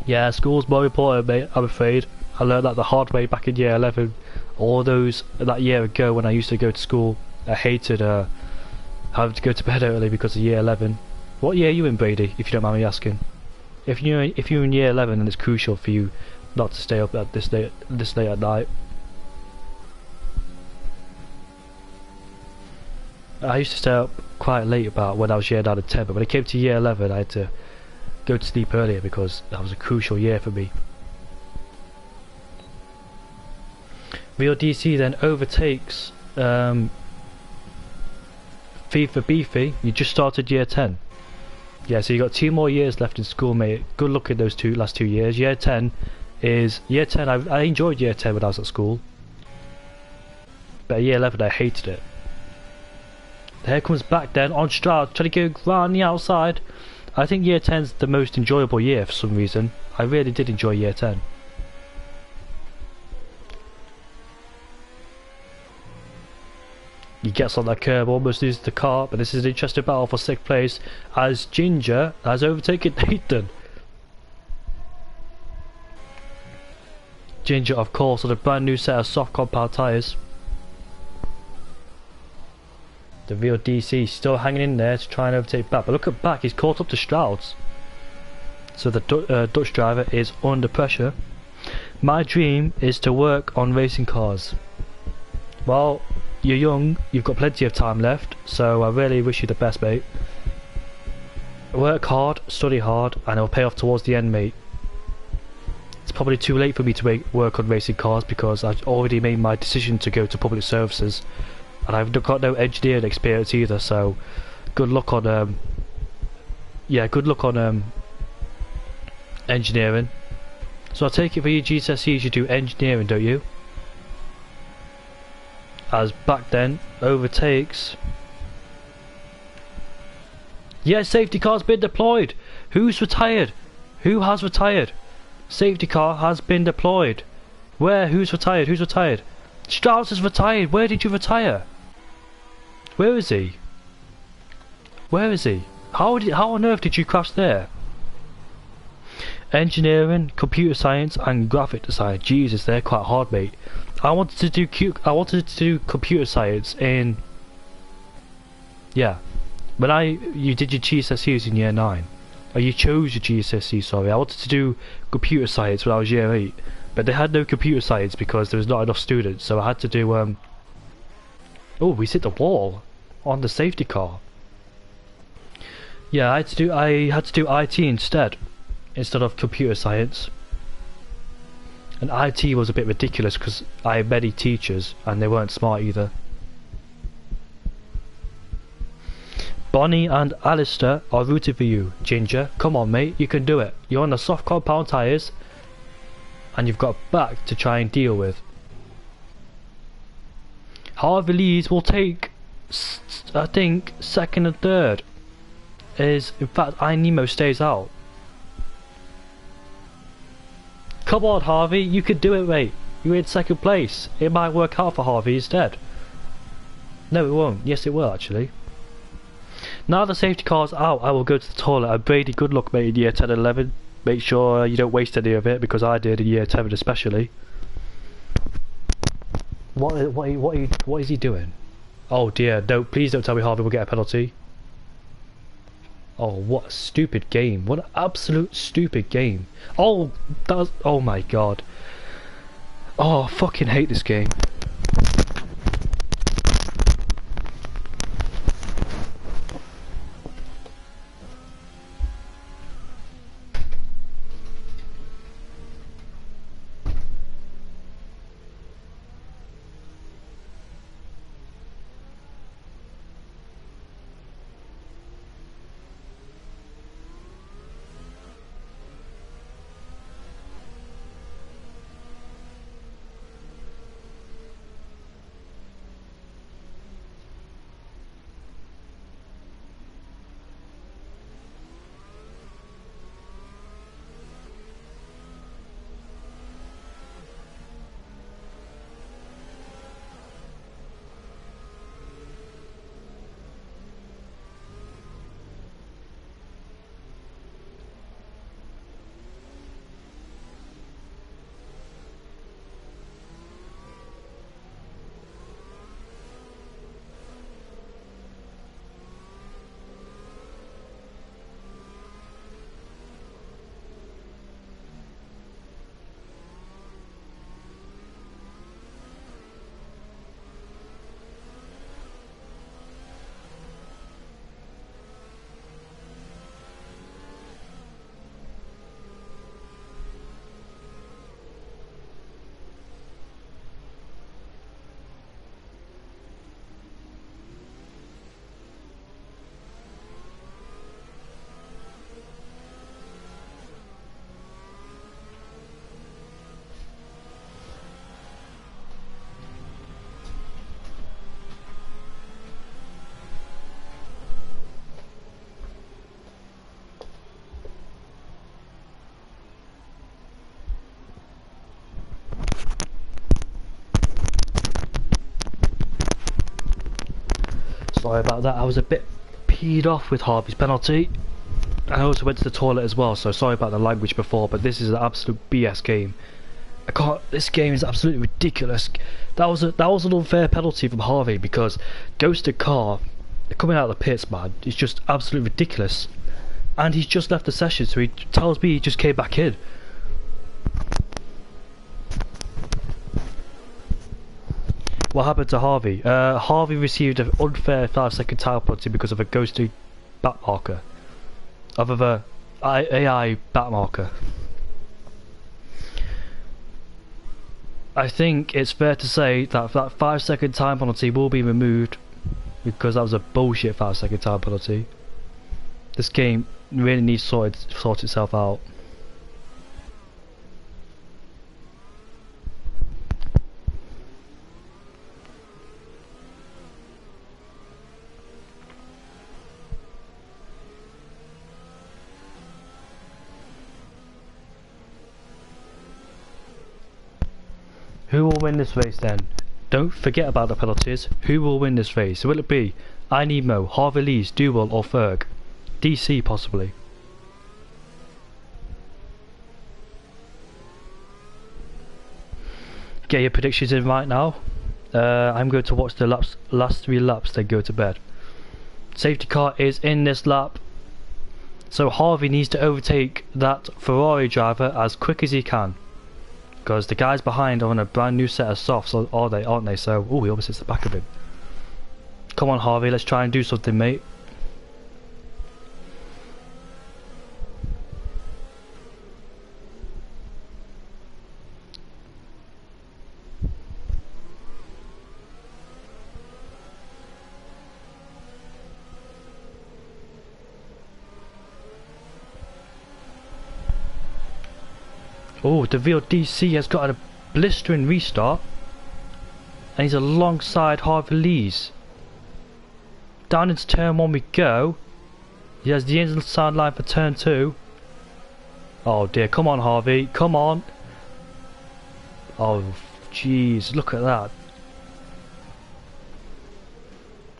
Yeah, school's more important, mate, I'm afraid. I learned that the hard way back in year 11. That year ago when I used to go to school, I hated having to go to bed early because of year 11. What year are you in, Brady, if you don't mind me asking? If you're in year 11, then it's crucial for you not to stay up at this late at night. I used to stay up quite late about when I was year 9 and 10, but when it came to year 11 I had to go to sleep earlier because that was a crucial year for me. Real DC then overtakes FIFA Beefy. You just started year 10. Yeah, so you got 2 more years left in school, mate. Good luck in those last 2 years. Year 10 is... Year 10, I enjoyed year 10 when I was at school. But year 11 I hated it. Here comes back then on Stroud, trying to go round the outside. I think year 10's the most enjoyable year for some reason. I really did enjoy year 10. He gets on that curb, almost loses the car, but this is an interesting battle for 6th place as Ginger has overtaken Nathan. Ginger, of course, on a brand new set of soft compound tyres. The real DC still hanging in there to try and overtake back, but look at back, he's caught up to Strouds. So the Dutch driver is under pressure. My dream is to work on racing cars. Well, you're young, you've got plenty of time left, so I really wish you the best, mate. Work hard, study hard, and it'll pay off towards the end, mate. It's probably too late for me to work on racing cars because I've already made my decision to go to public services, and I've got no engineering experience either. So, good luck on engineering. So I take it for your GCSEs you do engineering, don't you? as back then overtakes. Yes, safety car's been deployed. Who's retired? Who has retired? Safety car has been deployed. Where? Who's retired? Who's retired? Strauss is retired. Where did you retire? Where is he? Where is he? How on earth did you crash there? Engineering, computer science, and graphic design. Jesus, they're quite hard, mate. I wanted to do computer science in. Yeah, when you did your GCSEs in year 9, or you chose your GCSE. Sorry, I wanted to do computer science when I was year 8, but they had no computer science because there was not enough students. So I had to do Oh, we hit the wall on the safety car. Yeah, I had to do IT instead of computer science. And IT was a bit ridiculous because I had many teachers and they weren't smart either. Bonnie and Alistair are rooting for you, Ginger. Come on, mate, you can do it. You're on the soft compound tyres and you've got a back to try and deal with. Harvey Lees will take, I think, second and third. In fact, Nemo stays out. Come on, Harvey, you can do it, mate. You're in second place. It might work out for Harvey instead. No, it won't. Yes, it will, actually. Now the safety car's out, I will go to the toilet. And Brady, good luck, mate, in year 10 and 11. Make sure you don't waste any of it, because I did in year 10 especially. What is he doing? Oh dear, no, please don't tell me Harvey will get a penalty. Oh, what a stupid game. What an absolute stupid game. Oh, oh my god. Oh, I fucking hate this game. Sorry about that, I was a bit peed off with Harvey's penalty. I also went to the toilet as well, so sorry about the language before, but this is an absolute BS game. This game is absolutely ridiculous. That was an unfair penalty from Harvey because ghosted car coming out of the pits, man, it's just absolutely ridiculous. And he's just left the session, so he tells me he just came back in. What happened to Harvey? Harvey received an unfair 5-second time penalty because of a ghosted back marker. Of a AI back marker. I think it's fair to say that that 5-second time penalty will be removed because that was a bullshit 5-second time penalty. This game really needs to sort itself out. Who will win this race then? Don't forget about the penalties. Who will win this race? Will it be I Nemo, Harvey Lees, Duel or Ferg? DC possibly. Get your predictions in right now. I'm going to watch the last 3 laps, then go to bed. Safety car is in this lap. So Harvey needs to overtake that Ferrari driver as quick as he can. Because the guys behind are on a brand new set of softs, aren't they? So, oh, he almost hits the back of him. Come on Harvey, let's try and do something, mate. Oh, the real DC has got a blistering restart. And he's alongside Harvey Lees. Down into turn 1 we go. He has the inside line for turn 2. Oh dear, come on Harvey, come on. Oh jeez, look at that.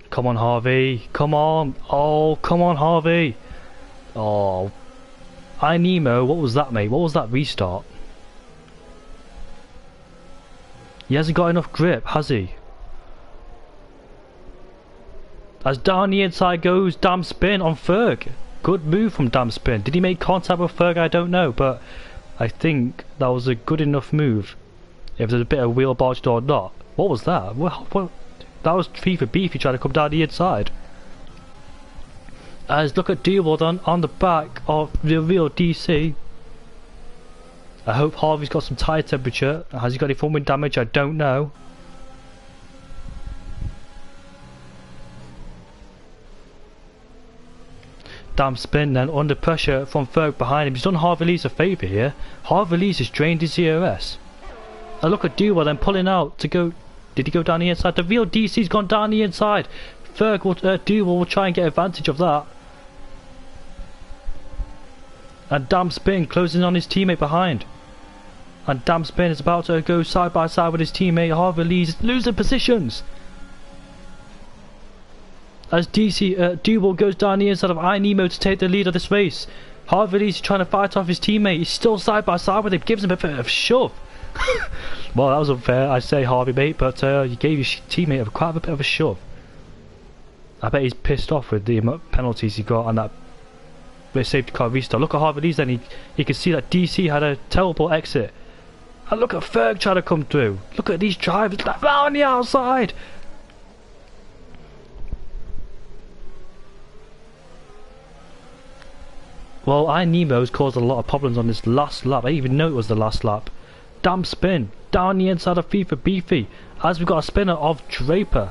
Come on Harvey, come on. Oh, come on Harvey. Oh, I Nemo, what was that, mate? What was that restart? He hasn't got enough grip, has he? As down the inside goes, damn spin on Ferg. Good move from damn spin. Did he make contact with Ferg? I don't know, but I think that was a good enough move. If there's a bit of wheel barged or not. What was that? What? That was FIFA Beefy trying to come down the inside. As look at Dealwood on the back of the real DC. I hope Harvey's got some tyre temperature. Has he got any front wing damage? I don't know. Damn spin then under pressure from Ferg behind him. He's done Harvey Lees a favour here. Harvey Lees has drained his CRS. And look at Dealwood then pulling out to go. Did he go down the inside? The real DC's gone down the inside. Ferg will, Dealwood will try and get advantage of that. And damn spin closing on his teammate behind. And damn spin is about to go side by side with his teammate. Harvey Lees losing positions. As Duel goes down the inside of I Nemo to take the lead of this race. Harvey Lees is trying to fight off his teammate. He's still side by side with him. Gives him a bit of a shove. Well, that was unfair, I say, Harvey, mate. But you gave your teammate quite a bit of a shove. I bet he's pissed off with the penalties he got on that safety car restart. Look at Harvey Lees then. He can see that DC had a terrible exit. And look at Ferg trying to come through. Look at these drivers on the outside. Well, I Nemo's caused a lot of problems on this last lap. I didn't even know it was the last lap. Damn spin. Down the inside of FIFA Beefy. As we've got a spinner of Draper.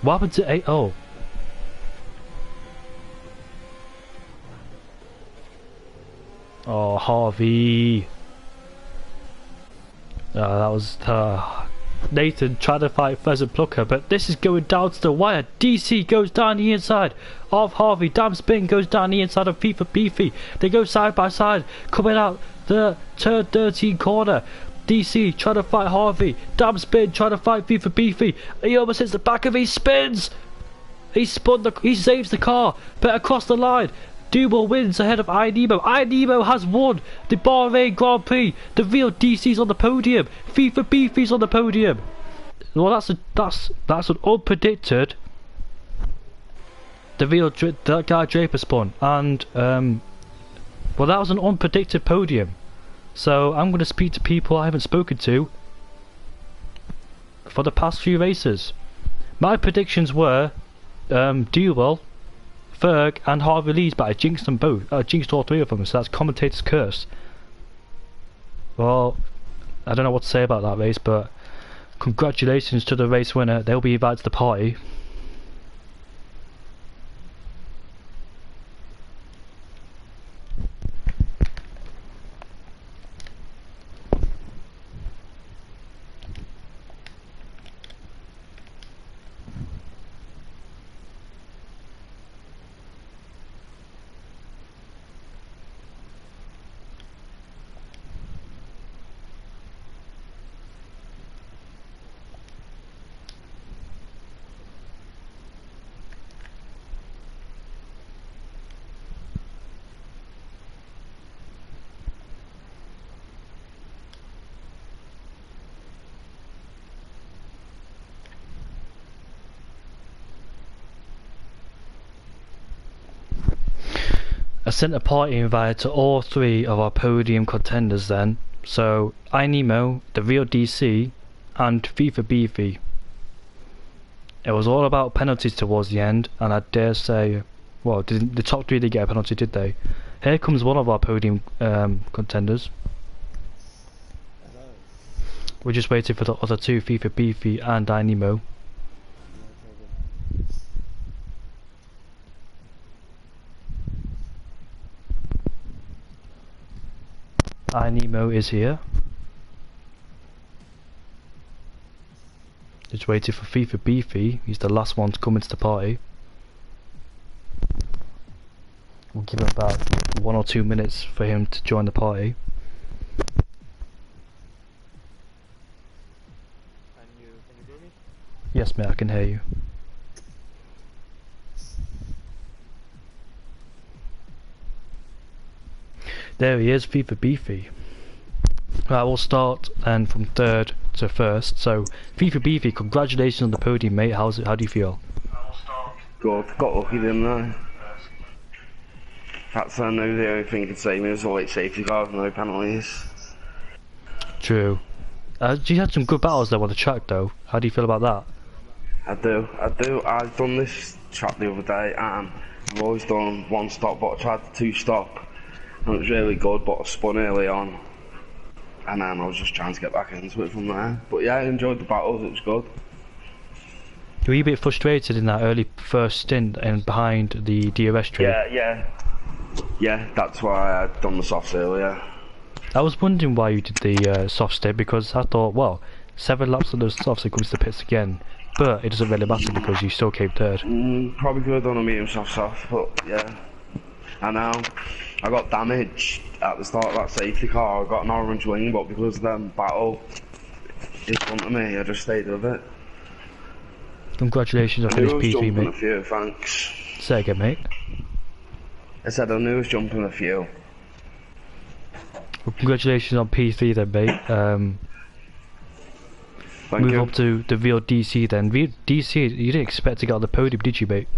What happened to 8? Oh. Oh, Harvey. That was Nathan trying to fight Pheasant Plucker, but this is going down to the wire. DC goes down the inside of Harvey. Damn spin goes down the inside of FIFA Beefy. They go side by side, coming out the turn 13 corner. DC trying to fight Harvey. Damn spin trying to fight FIFA Beefy. He almost hits the back of his spins. He saves the car, but across the line. Duel wins ahead of I Nemo. I Nemo has won the Bahrain Grand Prix. The real DC's on the podium. FIFA Beefy's on the podium. Well, that's an unpredicted. The real that guy Draper spun, and well, that was an unpredicted podium. So I'm going to speak to people I haven't spoken to for the past few races. My predictions were Duel, Ferg and Harvey Lees, but I jinxed them both. I jinxed all 3 of them, so that's commentator's curse. Well, I don't know what to say about that race, but congratulations to the race winner. They'll be invited to the party. I sent a party invite to all 3 of our podium contenders then. So, iNemo, the real DC, and FIFA Beefy. It was all about penalties towards the end, and I dare say, well, the top 3 did get a penalty, did they? Here comes one of our podium contenders. Hello. We're just waiting for the other 2, FIFA Beefy and iNemo. No problem. iNemo is here. Just waiting for FIFA Beefy. He's the last one to come into the party. We'll give him about 1 or 2 minutes for him to join the party. Can you hear me? Yes, mate, I can hear you. There he is, FIFA Beefy. Right, we'll start then from 3rd to 1st. So, FIFA Beefy, congratulations on the podium, mate. How do you feel? Good, got lucky, didn't I? That's I know the only thing that could save me was a late safety car with no penalties. True. You had some good battles though on the track though. How do you feel about that? I do. I've done this track the other day and I've always done 1 stop, but I tried the 2 stop and it was really good, but I spun early on and then I was just trying to get back into it from there. But yeah, I enjoyed the battles, it was good. Were you a bit frustrated in that early first stint and behind the DRS tree? Yeah, that's why I'd done the softs earlier. I was wondering why you did the soft stint, because I thought, well, 7 laps of those softs and comes to pits again, but it doesn't really matter because you still came 3rd. Probably could have done a medium soft, but yeah. I know. I got damaged at the start of that safety car. I got an orange wing, but because of them battle in front of me, I just stayed with it. Congratulations on this PV, mate. A few, thanks. Say again, mate. I said I knew I was jumping a few. Well, congratulations on P3 then, mate. Thank Move you. up to the real DC then. Real DC, you didn't expect to get on the podium, did you, mate?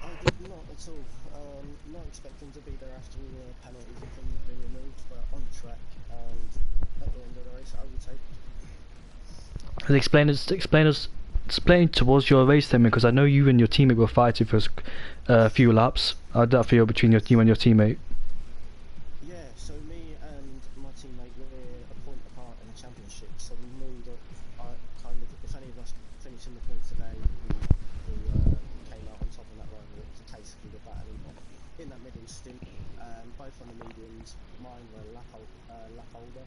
I did not at all. Not expecting to be there after all the penalties and things being removed, but on track and at the end of the race, I would take. And explain towards your race then, because I know you and your teammate were fighting for a few laps. How did that feel between you and your teammate? Yeah, so me and my teammate were a point apart in the championship, so we knew that if any of us finished in the points today, who came out on top of that run, it was a case of we were battling in that middle stint, both on the mediums. Mine were a lap older.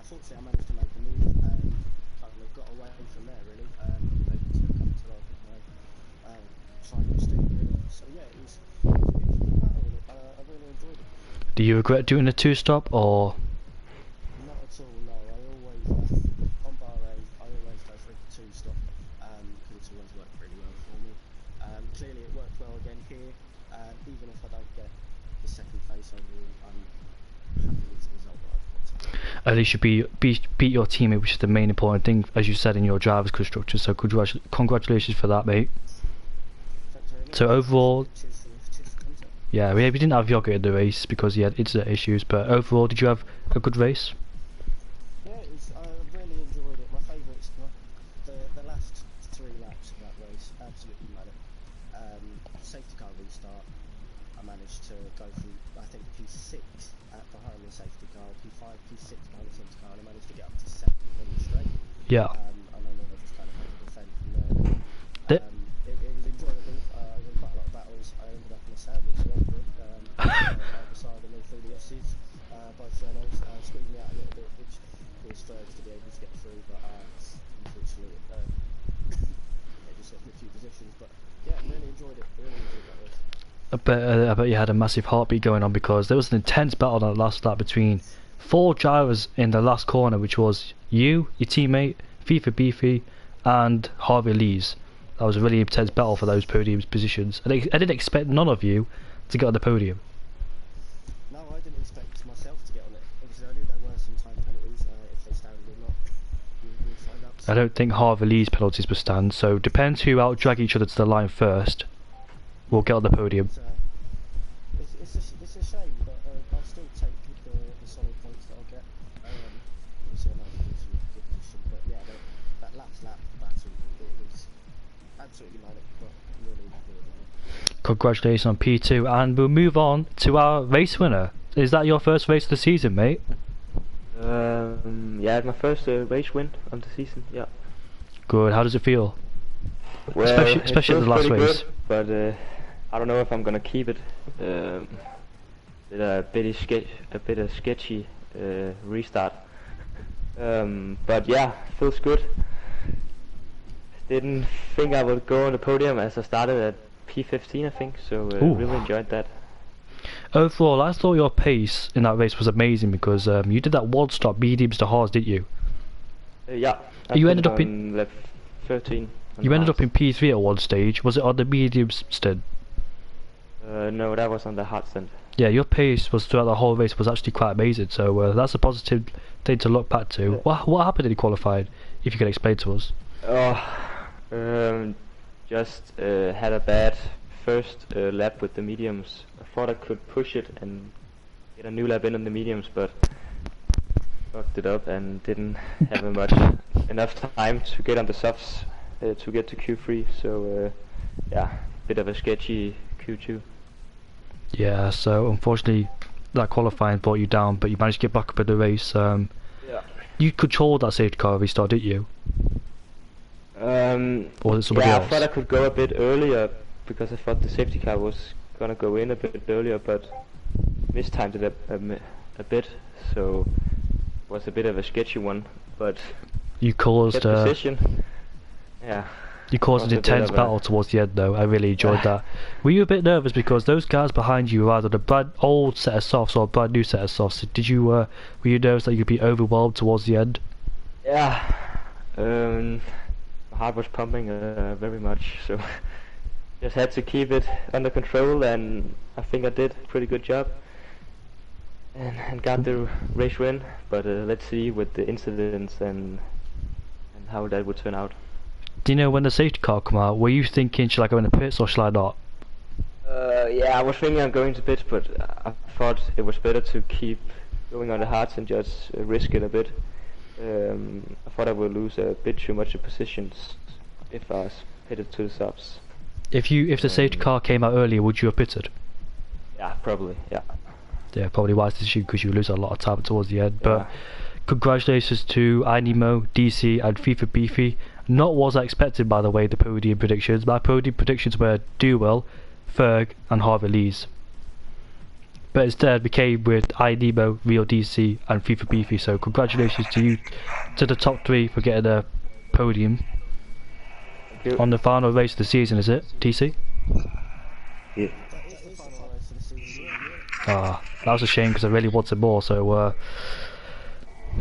Fortunately, I managed to make a move and kind of got away from there really. Able to come to my final stint really. So yeah, it was a good battle. I really enjoyed it. Do you regret doing a 2-stop or? Not at all, no. I always, on Bahrain, I always go for a 2-stop, because it's always worked really well for me. Clearly it worked well again here, even if I don't get the second place overall, I'm happy with the result that I've got. At least you beat your teammate, which is the main important thing, as you said in your driver's constructor, so congratulations for that, mate. Thanks very much. So overall, Cheers for contact. yeah, we didn't have Yoga in the race because he had internet issues, but overall, did you have a good race? Yeah, I really enjoyed it. My favourites, the last 3 laps of that race, absolutely manic. Safety car restart, I managed to go from, I think, P6 at behind the safety car, P5, P6 behind the safety car, and I managed to get up to 2nd on the straight. Yeah. And then I just kind of had to defend from there. Th- It was enjoyable. I won quite a lot of battles. I ended up in a sandwich over it. Either side of me through the S's. Both Renaults squeezed me out a little bit, which caused Fergs to be able to get through, but unfortunately it just left me a few positions. But yeah, really enjoyed it. Really enjoyed that race. I bet you had a massive heartbeat going on, because there was an intense battle on that last lap between 4 drivers in the last corner, which was you, your teammate, FIFA Beefy, and Harvey Lees. That was a really intense battle for those podium positions. I didn't expect none of you to get on the podium. No, I didn't expect myself to get on it. Obviously, I knew there were some time penalties. If they stand or not, we'll find out. I don't think Harvey Lee's penalties will stand, so depends who out drag each other to the line first. We'll get on the podium. it's a shame, but I'll still take the solid points that I'll get. Obviously, I know it's a good position, but yeah, that last lap battle, it was absolutely manic, but really good. Congratulations on P2, and we'll move on to our race winner. Is that your first race of the season, mate? Yeah, my first race win of the season. Yeah. Good. How does it feel? Well, especially it the last pretty race. Good, but I don't know if I'm gonna keep it. A bit of sketchy restart. But yeah, feels good. Didn't think I would go on the podium as I started at P15, I think. So really enjoyed that. Overall, I thought your pace in that race was amazing because you did that one stop mediums to hards, didn't you? Yeah. You ended up in lap 13. You ended up in P3 at one stage. Was it on the mediums stint? No, that was on the hard stint. Yeah, your pace was throughout the whole race was actually quite amazing. So that's a positive thing to look back to. What happened in the qualifying? If you could explain to us. Just had a bad first lap with the mediums. I thought I could push it and get a new lap in on the mediums, but fucked it up and didn't have enough time to get on the softs to get to Q3. So yeah, bit of a sketchy Q2. Yeah, so unfortunately that qualifying brought you down, but you managed to get back up in the race. Yeah. You controlled that safety car restart, didn't you? Or was it somebody else? I thought I could go a bit earlier because I thought the safety car was gonna go in a bit earlier, but mistimed it a bit, so it was a bit of a sketchy one. But you caused position. Yeah. You caused an intense battle towards the end, though. I really enjoyed that. Were you a bit nervous because those guys behind you were either a brand old set of softs or a brand new set of softs? Did you were you nervous that you'd be overwhelmed towards the end? Yeah. My heart was pumping very much, so just had to keep it under control, and I think I did a pretty good job and got the race win. But let's see with the incidents and how that would turn out. Do you know when the safety car come out, were you thinking, shall I go in the pits or shall I not? Yeah, I was thinking on going to pits, but I thought it was better to keep going on the hards and just risk it a bit. I thought I would lose a bit too much of positions if I was pitted to the subs. If the safety car came out earlier, would you have pitted? Yeah, probably, yeah. Yeah, probably wise decision because you lose a lot of time towards the end. But congratulations to iNemo, DC and FIFA Beefy. Not what I expected, by the way, the podium predictions. My podium predictions were Duell, Ferg and Harvey Lees. But instead we came with iNemo, Real DC and FIFA Beefy. So congratulations to you, to the top three for getting a podium on the final race of the season, is it, DC? Yeah. That was a shame because I really wanted more, so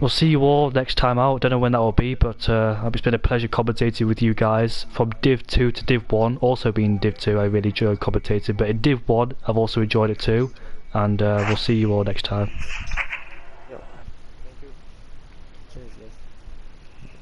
we'll see you all next time out. Don't know when that will be, but it's been a pleasure commentating with you guys from Div 2 to Div 1. Also being Div 2, I really enjoyed commentating, but in Div 1 I've also enjoyed it too, and we'll see you all next time.